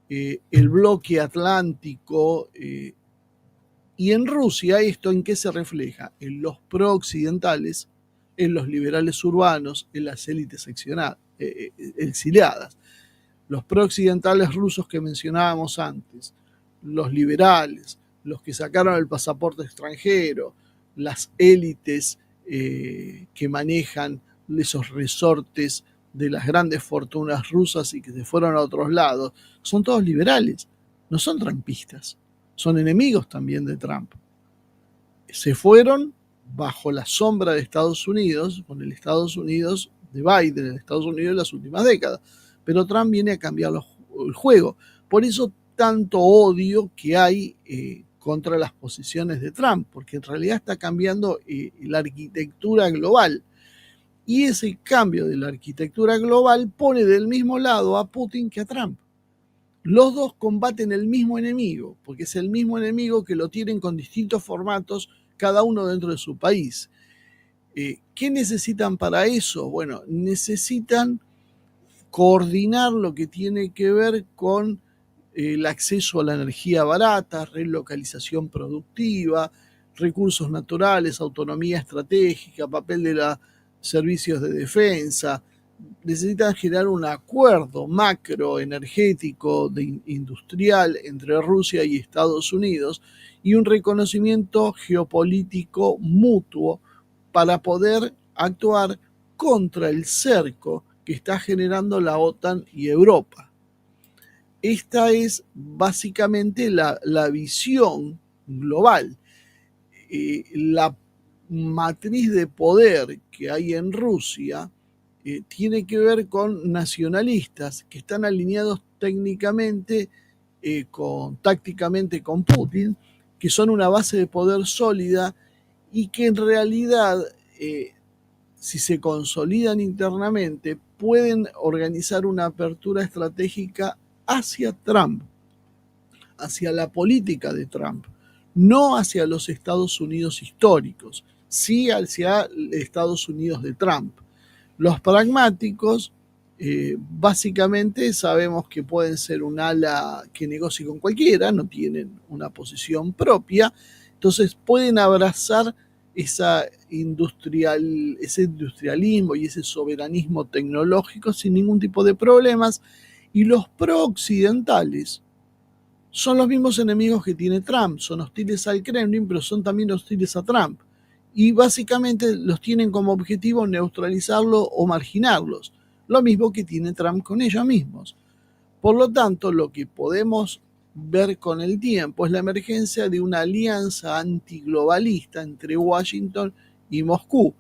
Speaker 1: el bloque atlántico. Y en Rusia, ¿esto en qué se refleja? En los pro-occidentales, en los liberales urbanos, en las élites exiliadas. Los pro-occidentales rusos que mencionábamos antes, los liberales, los que sacaron el pasaporte extranjero, las élites que manejan esos resortes de las grandes fortunas rusas y que se fueron a otros lados, son todos liberales, no son trumpistas, son enemigos también de Trump. Se fueron bajo la sombra de Estados Unidos, con el Estados Unidos de Biden, el Estados Unidos de las últimas décadas. Pero Trump viene a cambiar el juego. Por eso tanto odio que hay contra las posiciones de Trump, porque en realidad está cambiando la arquitectura global. Y ese cambio de la arquitectura global pone del mismo lado a Putin que a Trump. Los dos combaten el mismo enemigo, porque es el mismo enemigo que lo tienen con distintos formatos, cada uno dentro de su país. ¿Qué necesitan para eso? Bueno, necesitan coordinar lo que tiene que ver con el acceso a la energía barata, relocalización productiva, recursos naturales, autonomía estratégica, papel de los servicios de defensa. Necesitan generar un acuerdo macro energético industrial entre Rusia y Estados Unidos y un reconocimiento geopolítico mutuo para poder actuar contra el cerco que está generando la OTAN y Europa. Esta es básicamente la visión global. La matriz de poder que hay en Rusia tiene que ver con nacionalistas que están alineados técnicamente, tácticamente con Putin, que son una base de poder sólida y que en realidad, si se consolidan internamente, pueden organizar una apertura estratégica hacia Trump, hacia la política de Trump, no hacia los Estados Unidos históricos, sí hacia Estados Unidos de Trump. Los pragmáticos, básicamente sabemos que pueden ser un ala que negocie con cualquiera, no tienen una posición propia, Entonces pueden abrazar ese industrialismo y ese soberanismo tecnológico sin ningún tipo de problemas. Y los pro-occidentales son los mismos enemigos que tiene Trump, son hostiles al Kremlin, pero son también hostiles a Trump. Y básicamente los tienen como objetivo neutralizarlo o marginarlos, lo mismo que tiene Trump con ellos mismos. Por lo tanto, lo que podemos ver con el tiempo es la emergencia de una alianza antiglobalista entre Washington y Moscú,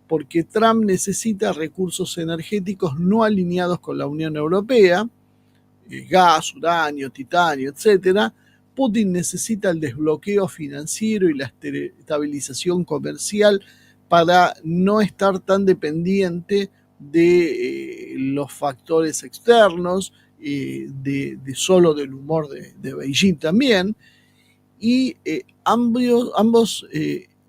Speaker 1: porque Trump necesita recursos energéticos no alineados con la Unión Europea, gas, uranio, titanio, etc. Putin necesita el desbloqueo financiero y la estabilización comercial para no estar tan dependiente de los factores externos, solo del humor de Beijing también. Y ambos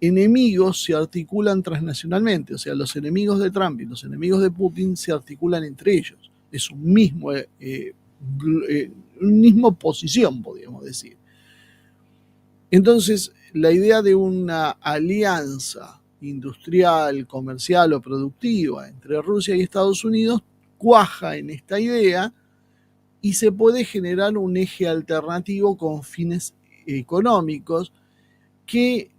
Speaker 1: enemigos se articulan transnacionalmente, o sea, los enemigos de Trump y los enemigos de Putin se articulan entre ellos. Es un mismo posición, podríamos decir. Entonces, la idea de una alianza industrial, comercial o productiva entre Rusia y Estados Unidos cuaja en esta idea y se puede generar un eje alternativo con fines económicos que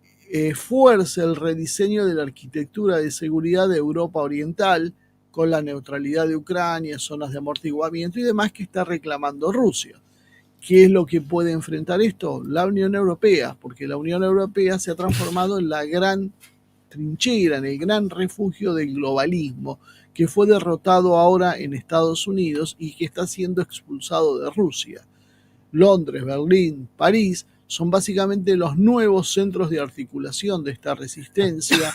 Speaker 1: fuerce el rediseño de la arquitectura de seguridad de Europa Oriental con la neutralidad de Ucrania, zonas de amortiguamiento y demás que está reclamando Rusia. ¿Qué es lo que puede enfrentar esto? La Unión Europea, porque la Unión Europea se ha transformado en la gran trinchera, en el gran refugio del globalismo, que fue derrotado ahora en Estados Unidos y que está siendo expulsado de Rusia. Londres, Berlín, París son básicamente los nuevos centros de articulación de esta resistencia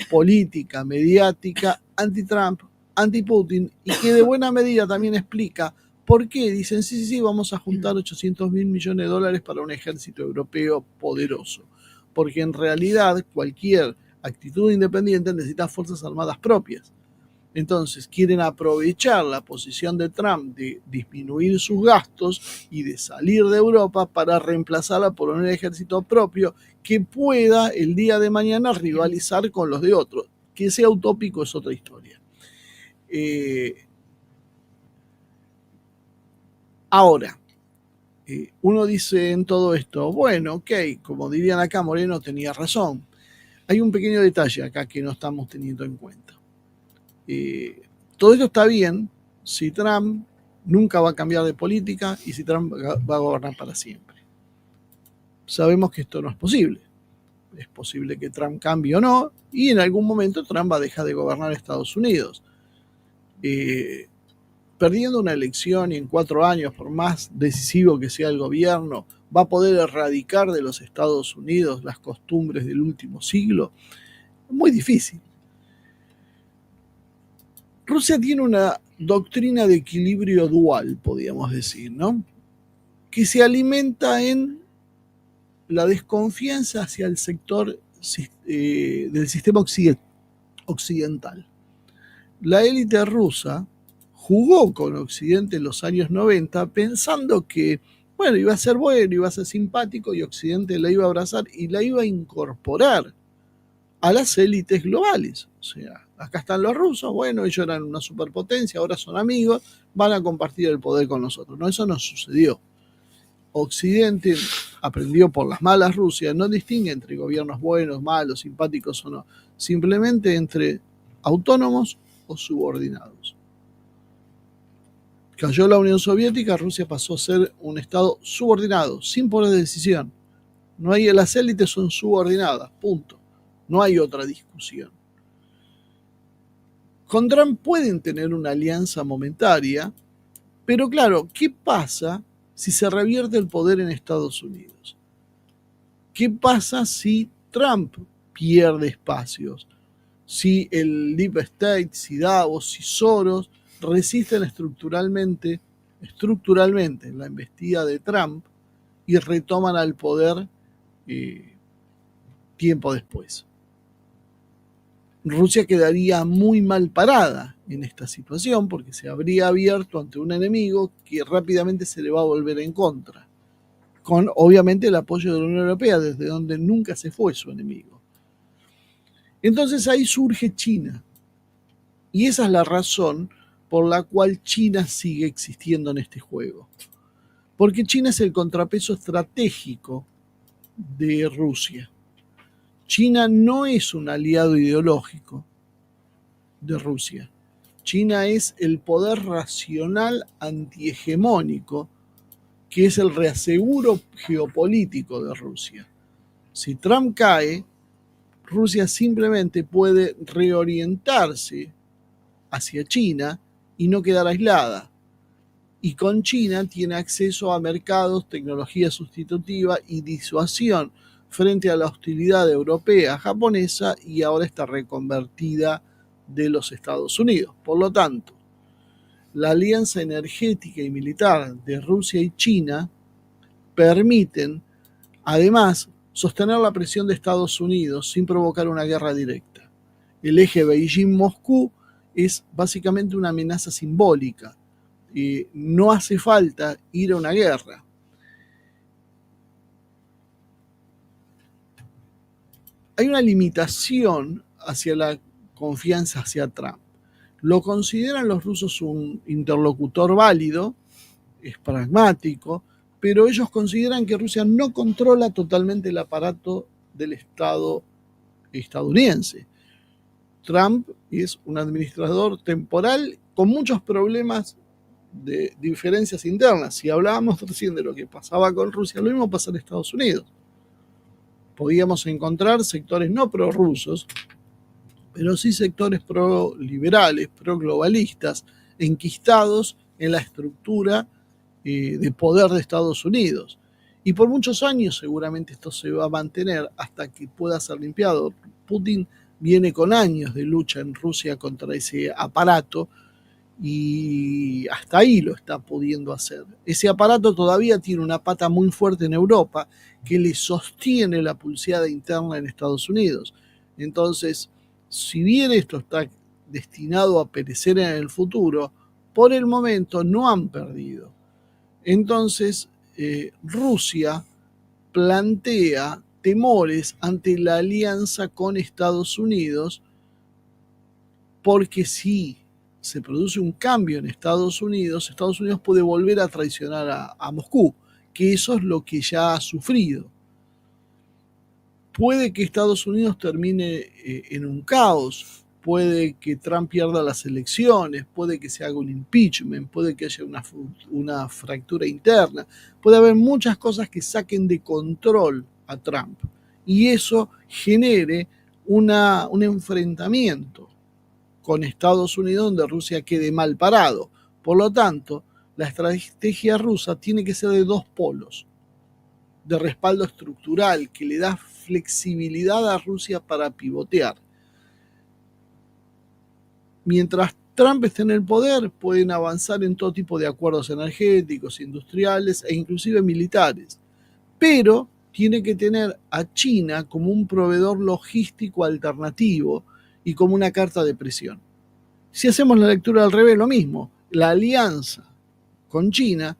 Speaker 1: política, mediática, anti-Trump, anti-Putin, y que de buena medida también explica por qué dicen, sí, vamos a juntar 800.000 millones de dólares para un ejército europeo poderoso. Porque en realidad cualquier actitud independiente necesita fuerzas armadas propias. Entonces quieren aprovechar la posición de Trump de disminuir sus gastos y de salir de Europa para reemplazarla por un ejército propio que pueda el día de mañana rivalizar con los de otros. Que sea utópico es otra historia. Ahora, uno dice en todo esto, bueno, ok, como dirían acá, Moreno tenía razón. Hay un pequeño detalle acá que no estamos teniendo en cuenta. Todo esto está bien si Trump nunca va a cambiar de política y si Trump va a gobernar para siempre. Sabemos que esto no es posible. Es posible que Trump cambie o no, y en algún momento Trump va a dejar de gobernar Estados Unidos. Perdiendo una elección y en 4 años, por más decisivo que sea el gobierno, va a poder erradicar de los Estados Unidos las costumbres del último siglo. Muy difícil. Rusia tiene una doctrina de equilibrio dual, podríamos decir, ¿no? Que se alimenta en la desconfianza hacia el sector del sistema occidental. La élite rusa jugó con Occidente en los años 90 pensando que, bueno, iba a ser bueno, iba a ser simpático y Occidente la iba a abrazar y la iba a incorporar a las élites globales. O sea, acá están los rusos, bueno, ellos eran una superpotencia, ahora son amigos, van a compartir el poder con nosotros. No, eso no sucedió. Occidente aprendió por las malas Rusia, no distingue entre gobiernos buenos, malos, simpáticos o no, simplemente entre autónomos o subordinados. Cayó la Unión Soviética, Rusia pasó a ser un estado subordinado, sin poder de decisión. No hay, las élites son subordinadas, punto. No hay otra discusión. Con Trump pueden tener una alianza momentaria, pero claro, ¿qué pasa si se revierte el poder en Estados Unidos? ¿Qué pasa si Trump pierde espacios? Si el Deep State, si Davos, si Soros resisten estructuralmente la embestida de Trump y retoman al poder tiempo después. Rusia quedaría muy mal parada en esta situación porque se habría abierto ante un enemigo que rápidamente se le va a volver en contra. con obviamente el apoyo de la Unión Europea, desde donde nunca se fue su enemigo. Entonces ahí surge China, y esa es la razón por la cual China sigue existiendo en este juego. Porque China es el contrapeso estratégico de Rusia. China no es un aliado ideológico de Rusia. China es el poder racional antihegemónico, que es el reaseguro geopolítico de Rusia. Si Trump cae, Rusia simplemente puede reorientarse hacia China y no quedar aislada. Y con China tiene acceso a mercados, tecnología sustitutiva y disuasión frente a la hostilidad europea, japonesa y ahora está reconvertida de los Estados Unidos. Por lo tanto, la alianza energética y militar de Rusia y China permiten, además, sostener la presión de Estados Unidos sin provocar una guerra directa. El eje Beijing-Moscú es básicamente una amenaza simbólica. No hace falta ir a una guerra. Hay una limitación hacia la confianza hacia Trump. Lo consideran los rusos un interlocutor válido, es pragmático, pero ellos consideran que Rusia no controla totalmente el aparato del Estado estadounidense. Trump es un administrador temporal con muchos problemas de diferencias internas. Si hablábamos recién de lo que pasaba con Rusia, lo mismo pasa en Estados Unidos. Podíamos encontrar sectores no prorrusos, pero sí sectores pro-liberales, pro-globalistas, enquistados en la estructura de poder de Estados Unidos. Y por muchos años seguramente esto se va a mantener hasta que pueda ser limpiado. Putin viene con años de lucha en Rusia contra ese aparato y hasta ahí lo está pudiendo hacer. Ese aparato todavía tiene una pata muy fuerte en Europa que le sostiene la pulseada interna en Estados Unidos. Entonces, si bien esto está destinado a perecer en el futuro, por el momento no han perdido. Entonces, Rusia plantea temores ante la alianza con Estados Unidos, porque si se produce un cambio en Estados Unidos puede volver a traicionar a Moscú, que eso es lo que ya ha sufrido. Puede que Estados Unidos termine en un caos, puede que Trump pierda las elecciones, puede que se haga un impeachment, puede que haya una fractura interna, puede haber muchas cosas que saquen de control a Trump y eso genere un enfrentamiento con Estados Unidos donde Rusia quede mal parado. Por lo tanto, la estrategia rusa tiene que ser de dos polos, de respaldo estructural, que le da flexibilidad a Rusia para pivotear. Mientras Trump esté en el poder, pueden avanzar en todo tipo de acuerdos energéticos, industriales e inclusive militares. Pero tiene que tener a China como un proveedor logístico alternativo y como una carta de presión. Si hacemos la lectura al revés, lo mismo. La alianza con China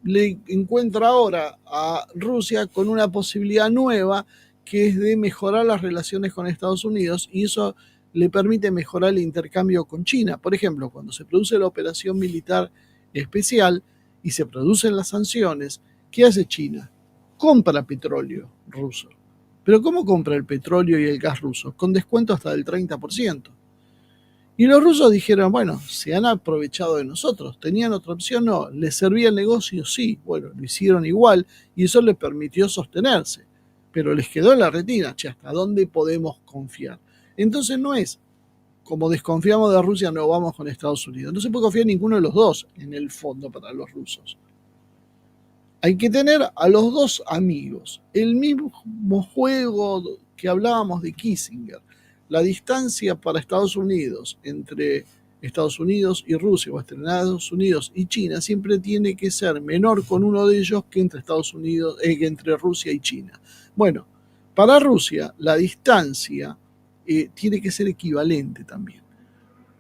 Speaker 1: le encuentra ahora a Rusia con una posibilidad nueva, que es de mejorar las relaciones con Estados Unidos, y eso le permite mejorar el intercambio con China. Por ejemplo, cuando se produce la operación militar especial y se producen las sanciones, ¿qué hace China? Compra petróleo ruso. ¿Pero cómo compra el petróleo y el gas ruso? Con descuento hasta del 30%. Y los rusos dijeron, bueno, se han aprovechado de nosotros. ¿Tenían otra opción? No. ¿Les servía el negocio? Sí. Bueno, lo hicieron igual y eso les permitió sostenerse. Pero les quedó en la retina, che, ¿hasta dónde podemos confiar? Entonces no es, como desconfiamos de Rusia, no vamos con Estados Unidos. No se puede confiar en ninguno de los dos, en el fondo, para los rusos. Hay que tener a los dos amigos. El mismo juego que hablábamos de Kissinger. La distancia para Estados Unidos entre Estados Unidos y Rusia, o entre Estados Unidos y China, siempre tiene que ser menor con uno de ellos que entre Estados Unidos, que entre Rusia y China. Bueno, para Rusia la distancia tiene que ser equivalente también,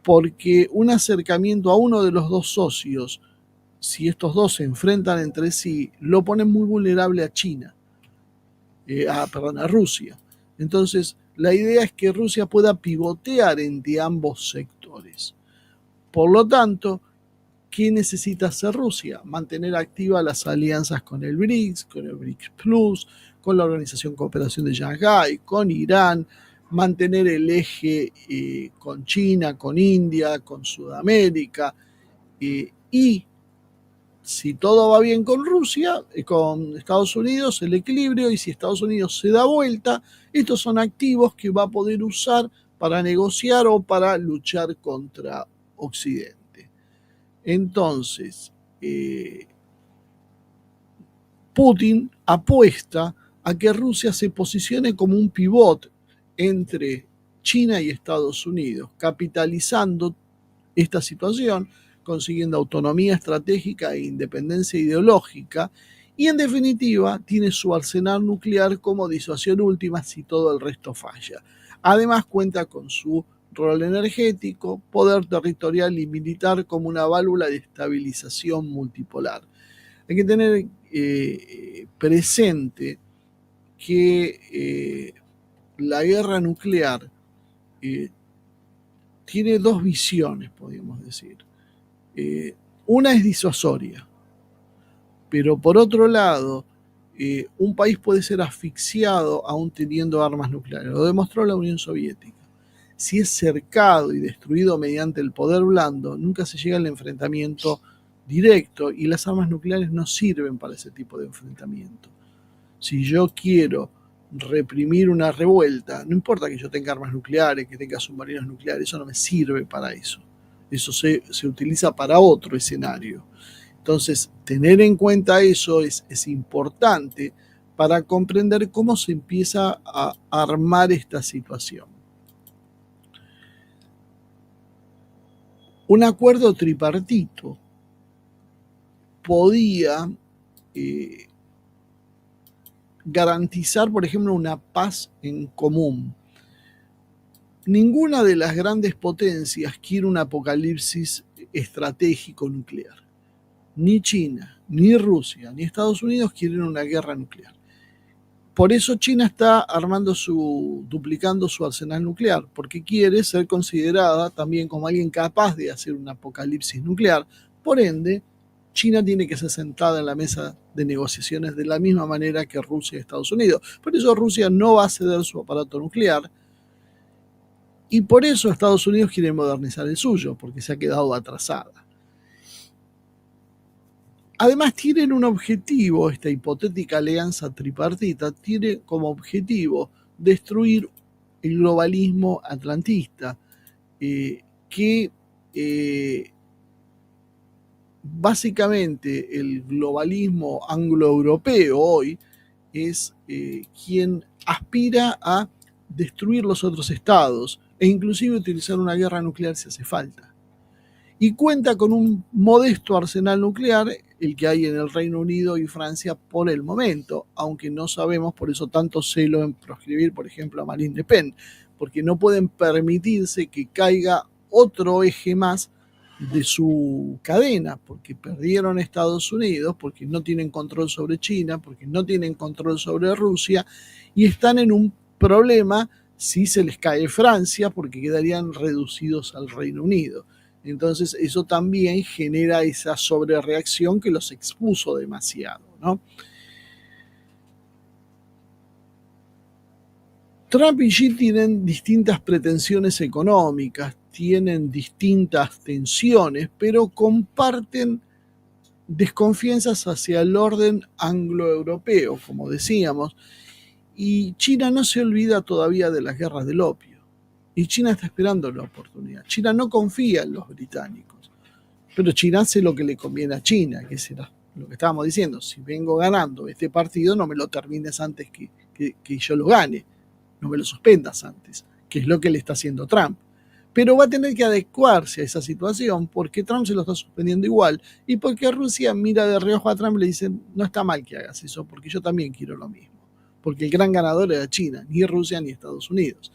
Speaker 1: porque un acercamiento a uno de los dos socios si estos dos se enfrentan entre sí, lo ponen muy vulnerable a China, a Rusia. Entonces, la idea es que Rusia pueda pivotear entre ambos sectores. Por lo tanto, ¿qué necesita hacer Rusia? Mantener activas las alianzas con el BRICS, con el BRICS Plus, con la Organización de Cooperación de Shanghái, con Irán, mantener el eje con China, con India, con Sudamérica, y si todo va bien con Rusia, con Estados Unidos, el equilibrio, y si Estados Unidos se da vuelta, estos son activos que va a poder usar para negociar o para luchar contra Occidente. Entonces, Putin apuesta a que Rusia se posicione como un pivot entre China y Estados Unidos, capitalizando esta situación, consiguiendo autonomía estratégica e independencia ideológica, y en definitiva tiene su arsenal nuclear como disuasión última si todo el resto falla. Además cuenta con su rol energético, poder territorial y militar como una válvula de estabilización multipolar. Hay que tener presente que la guerra nuclear tiene dos visiones, podríamos decir. Una es disuasoria, pero por otro lado, un país puede ser asfixiado aún teniendo armas nucleares. Lo demostró la Unión Soviética. Si es cercado y destruido mediante el poder blando, nunca se llega al enfrentamiento directo, y las armas nucleares no sirven para ese tipo de enfrentamiento. Si yo quiero reprimir una revuelta, no importa que yo tenga armas nucleares, que tenga submarinos nucleares, eso no me sirve para eso. Eso se utiliza para otro escenario. Entonces, tener en cuenta eso es importante para comprender cómo se empieza a armar esta situación. Un acuerdo tripartito podía garantizar, por ejemplo, una paz en común. Ninguna de las grandes potencias quiere un apocalipsis estratégico nuclear. Ni China, ni Rusia, ni Estados Unidos quieren una guerra nuclear. Por eso China está duplicando su arsenal nuclear, porque quiere ser considerada también como alguien capaz de hacer un apocalipsis nuclear. Por ende, China tiene que ser sentada en la mesa de negociaciones de la misma manera que Rusia y Estados Unidos. Por eso Rusia no va a ceder su aparato nuclear, y por eso Estados Unidos quiere modernizar el suyo, porque se ha quedado atrasada. Además tienen un objetivo, esta hipotética alianza tripartita tiene como objetivo destruir el globalismo atlantista, que básicamente el globalismo anglo-europeo hoy es quien aspira a destruir los otros estados e inclusive utilizar una guerra nuclear si hace falta. Y cuenta con un modesto arsenal nuclear, el que hay en el Reino Unido y Francia por el momento, aunque no sabemos, por eso tanto celo en proscribir, por ejemplo, a Marine Le Pen, porque no pueden permitirse que caiga otro eje más de su cadena, porque perdieron Estados Unidos, porque no tienen control sobre China, porque no tienen control sobre Rusia, y están en un problema si se les cae Francia, porque quedarían reducidos al Reino Unido. Entonces eso también genera esa sobrereacción que los expuso demasiado, ¿no? Trump y Xi tienen distintas pretensiones económicas, tienen distintas tensiones, pero comparten desconfianzas hacia el orden anglo-europeo, como decíamos, y China no se olvida todavía de las guerras del opio. Y China está esperando la oportunidad. China no confía en los británicos, pero China hace lo que le conviene a China, que será lo que estábamos diciendo. Si vengo ganando este partido, no me lo termines antes que yo lo gane, no me lo suspendas antes, que es lo que le está haciendo Trump. Pero va a tener que adecuarse a esa situación porque Trump se lo está suspendiendo igual y porque Rusia mira de reojo a Trump y le dice, no está mal que hagas eso porque yo también quiero lo mismo. Porque el gran ganador era China, ni Rusia ni Estados Unidos.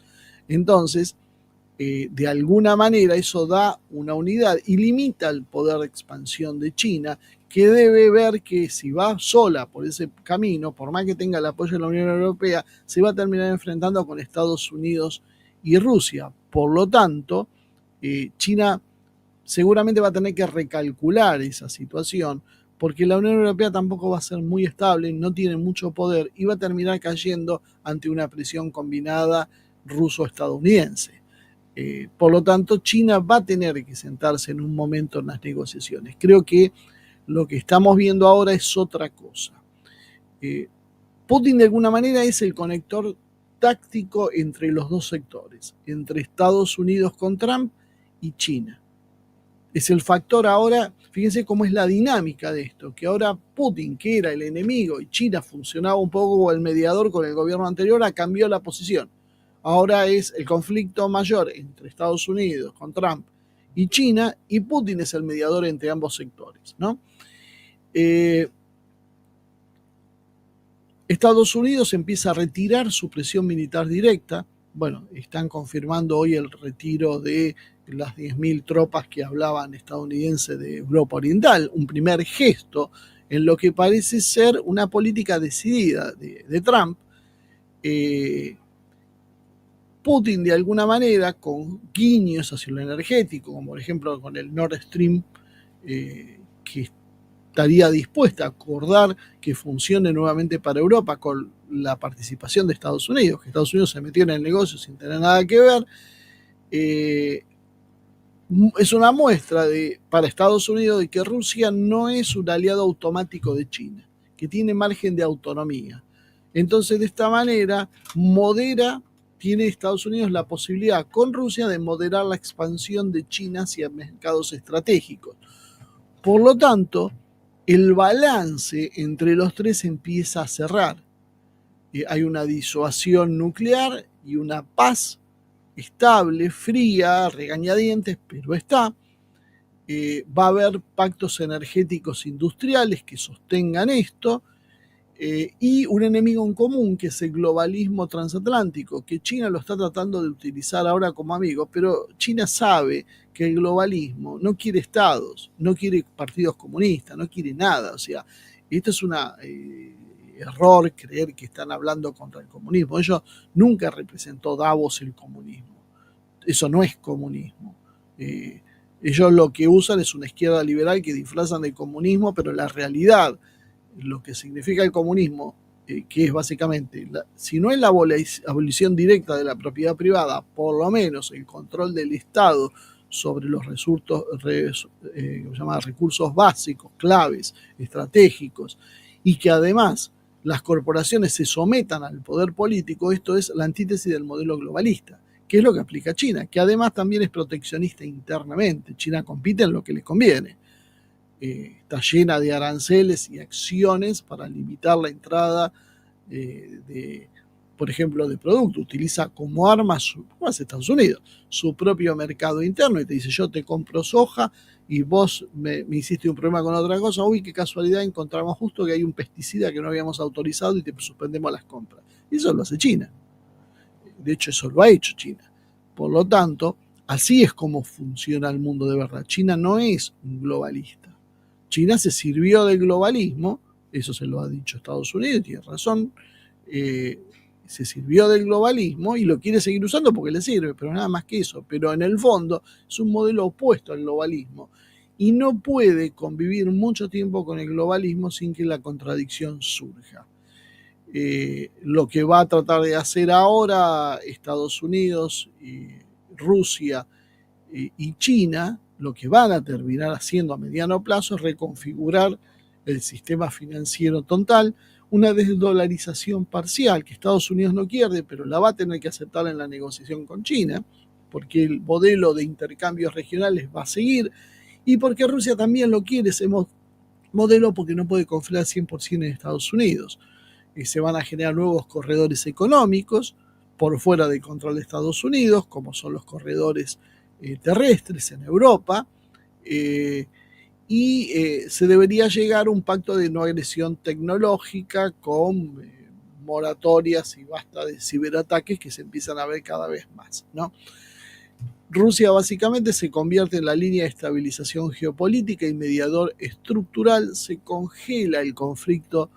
Speaker 1: Entonces, de alguna manera eso da una unidad y limita el poder de expansión de China, que debe ver que si va sola por ese camino, por más que tenga el apoyo de la Unión Europea, se va a terminar enfrentando con Estados Unidos y Rusia. Por lo tanto, China seguramente va a tener que recalcular esa situación, porque la Unión Europea tampoco va a ser muy estable, no tiene mucho poder y va a terminar cayendo ante una presión combinada ruso-estadounidense. Por lo tanto, China va a tener que sentarse en un momento en las negociaciones. Creo que lo que estamos viendo ahora es otra cosa. Putin de alguna manera es el conector táctico entre los dos sectores, entre Estados Unidos con Trump y China. Es el factor ahora, fíjense cómo es la dinámica de esto, que ahora Putin, que era el enemigo, y China funcionaba un poco como el mediador con el gobierno anterior, ha cambiado la posición. Ahora es el conflicto mayor entre Estados Unidos con Trump y China, y Putin es el mediador entre ambos sectores, ¿no? Estados Unidos empieza a retirar su presión militar directa. Bueno, están confirmando hoy el retiro de las 10.000 tropas que hablaban estadounidenses de Europa Oriental, un primer gesto en lo que parece ser una política decidida de Trump. Putin, de alguna manera, con guiños hacia lo energético, como por ejemplo con el Nord Stream, que estaría dispuesta a acordar que funcione nuevamente para Europa con la participación de Estados Unidos, que Estados Unidos se metió en el negocio sin tener nada que ver, es una muestra para Estados Unidos de que Rusia no es un aliado automático de China, que tiene margen de autonomía. Entonces, de esta manera, tiene Estados Unidos la posibilidad con Rusia de moderar la expansión de China hacia mercados estratégicos. Por lo tanto, el balance entre los tres empieza a cerrar. Hay una disuasión nuclear y una paz estable, fría, regañadientes, pero está. Va a haber pactos energéticos industriales que sostengan esto, y un enemigo en común, que es el globalismo transatlántico, que China lo está tratando de utilizar ahora como amigo, pero China sabe que el globalismo no quiere estados, no quiere partidos comunistas, no quiere nada. O sea, esto es un error creer que están hablando contra el comunismo. Ellos nunca representó Davos el comunismo. Eso no es comunismo. Ellos lo que usan es una izquierda liberal que disfrazan de comunismo, pero la realidad, lo que significa el comunismo, que es básicamente, si no es la abolición directa de la propiedad privada, por lo menos el control del Estado sobre los recursos básicos, claves, estratégicos, y que además las corporaciones se sometan al poder político. Esto es la antítesis del modelo globalista, que es lo que aplica China, que además también es proteccionista internamente. China compite en lo que les conviene. Está llena de aranceles y acciones para limitar la entrada por ejemplo, de producto. Utiliza como arma, como hace Estados Unidos, su propio mercado interno, y te dice: yo te compro soja y vos me hiciste un problema con otra cosa. Uy, qué casualidad, encontramos justo que hay un pesticida que no habíamos autorizado y te suspendemos las compras. Y eso lo hace China. De hecho, eso lo ha hecho China. Por lo tanto, así es como funciona el mundo de verdad. China no es un globalista. China se sirvió del globalismo, eso se lo ha dicho Estados Unidos, tiene razón, se sirvió del globalismo y lo quiere seguir usando porque le sirve, pero nada más que eso. Pero en el fondo es un modelo opuesto al globalismo y no puede convivir mucho tiempo con el globalismo sin que la contradicción surja. Lo que va a tratar de hacer ahora Estados Unidos, Rusia y China, lo que van a terminar haciendo a mediano plazo es reconfigurar el sistema financiero total, una desdolarización parcial que Estados Unidos no quiere, pero la va a tener que aceptar en la negociación con China, porque el modelo de intercambios regionales va a seguir, y porque Rusia también lo quiere, ese modelo, porque no puede confiar 100% en Estados Unidos. Se van a generar nuevos corredores económicos por fuera del control de Estados Unidos, como son los corredores terrestres en Europa, y se debería llegar a un pacto de no agresión tecnológica con moratorias y basta de ciberataques que se empiezan a ver cada vez más, ¿no? Rusia básicamente se convierte en la línea de estabilización geopolítica y mediador estructural, se congela el conflicto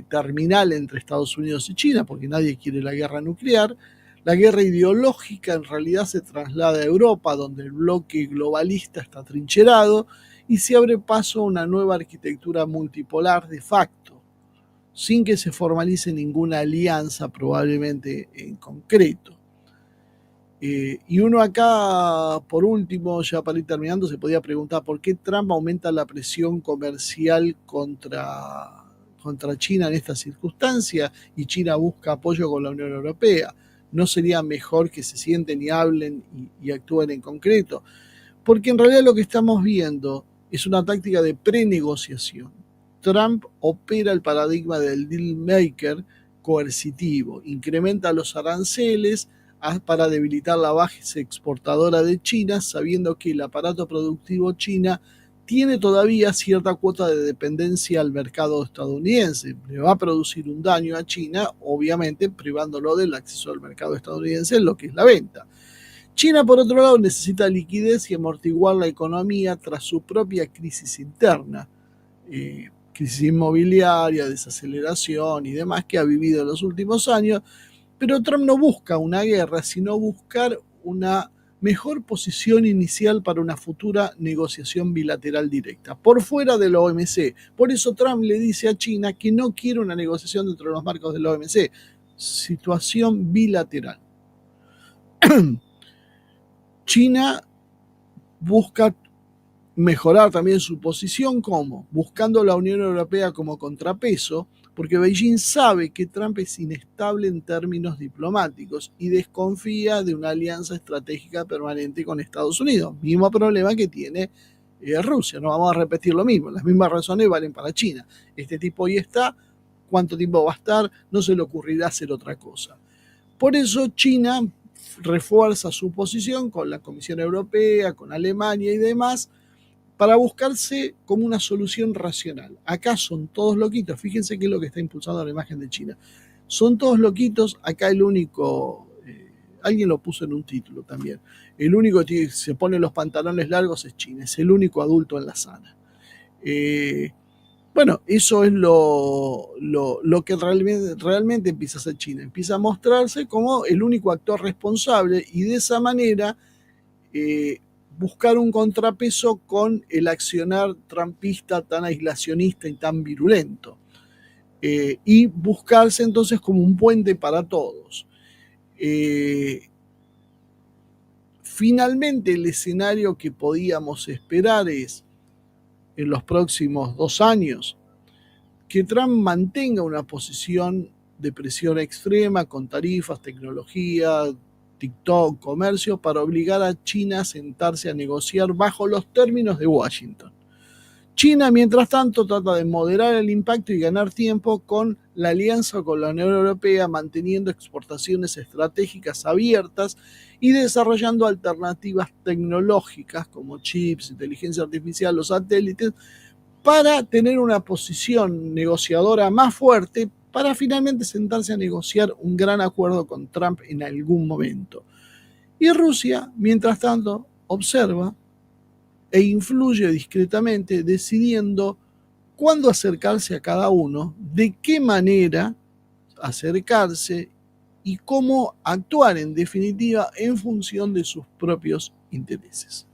Speaker 1: terminal entre Estados Unidos y China, porque nadie quiere la guerra nuclear. La guerra ideológica en realidad se traslada a Europa, donde el bloque globalista está trincherado, y se abre paso a una nueva arquitectura multipolar de facto, sin que se formalice ninguna alianza probablemente en concreto. Y uno acá, por último, ya para ir terminando, se podía preguntar por qué Trump aumenta la presión comercial contra China en esta circunstancia y China busca apoyo con la Unión Europea. ¿No sería mejor que se sienten y hablen y actúen en concreto? Porque en realidad lo que estamos viendo es una táctica de prenegociación. Trump opera el paradigma del deal maker coercitivo, incrementa los aranceles para debilitar la base exportadora de China, sabiendo que el aparato productivo china tiene todavía cierta cuota de dependencia al mercado estadounidense. Le va a producir un daño a China, obviamente privándolo del acceso al mercado estadounidense en lo que es la venta. China, por otro lado, necesita liquidez y amortiguar la economía tras su propia crisis interna, crisis inmobiliaria, desaceleración y demás que ha vivido en los últimos años. Pero Trump no busca una guerra, sino buscar una mejor posición inicial para una futura negociación bilateral directa, por fuera de la OMC. Por eso Trump le dice a China que no quiere una negociación dentro de los marcos de la OMC. Situación bilateral. China busca mejorar también su posición, ¿cómo? Buscando la Unión Europea como contrapeso, porque Beijing sabe que Trump es inestable en términos diplomáticos y desconfía de una alianza estratégica permanente con Estados Unidos. Mismo problema que tiene Rusia, no vamos a repetir lo mismo, las mismas razones valen para China. Este tipo hoy está, ¿cuánto tiempo va a estar? No se le ocurrirá hacer otra cosa. Por eso China refuerza su posición con la Comisión Europea, con Alemania y demás, para buscarse como una solución racional. Acá son todos loquitos, fíjense qué es lo que está impulsando la imagen de China. Son todos loquitos, acá el único, alguien lo puso en un título también, el único que se pone los pantalones largos es China, es el único adulto en la sala. Bueno, eso es lo que realmente empieza a hacer China, empieza a mostrarse como el único actor responsable y de esa manera buscar un contrapeso con el accionar trumpista tan aislacionista y tan virulento. Y buscarse entonces como un puente para todos. Finalmente el escenario que podíamos esperar es, en los próximos 2 años, que Trump mantenga una posición de presión extrema con tarifas, tecnología, TikTok, comercio, para obligar a China a sentarse a negociar bajo los términos de Washington. China, mientras tanto, trata de moderar el impacto y ganar tiempo con la alianza con la Unión Europea, manteniendo exportaciones estratégicas abiertas y desarrollando alternativas tecnológicas como chips, inteligencia artificial, los satélites, para tener una posición negociadora más fuerte para finalmente sentarse a negociar un gran acuerdo con Trump en algún momento. Y Rusia, mientras tanto, observa e influye discretamente, decidiendo cuándo acercarse a cada uno, de qué manera acercarse y cómo actuar en definitiva en función de sus propios intereses.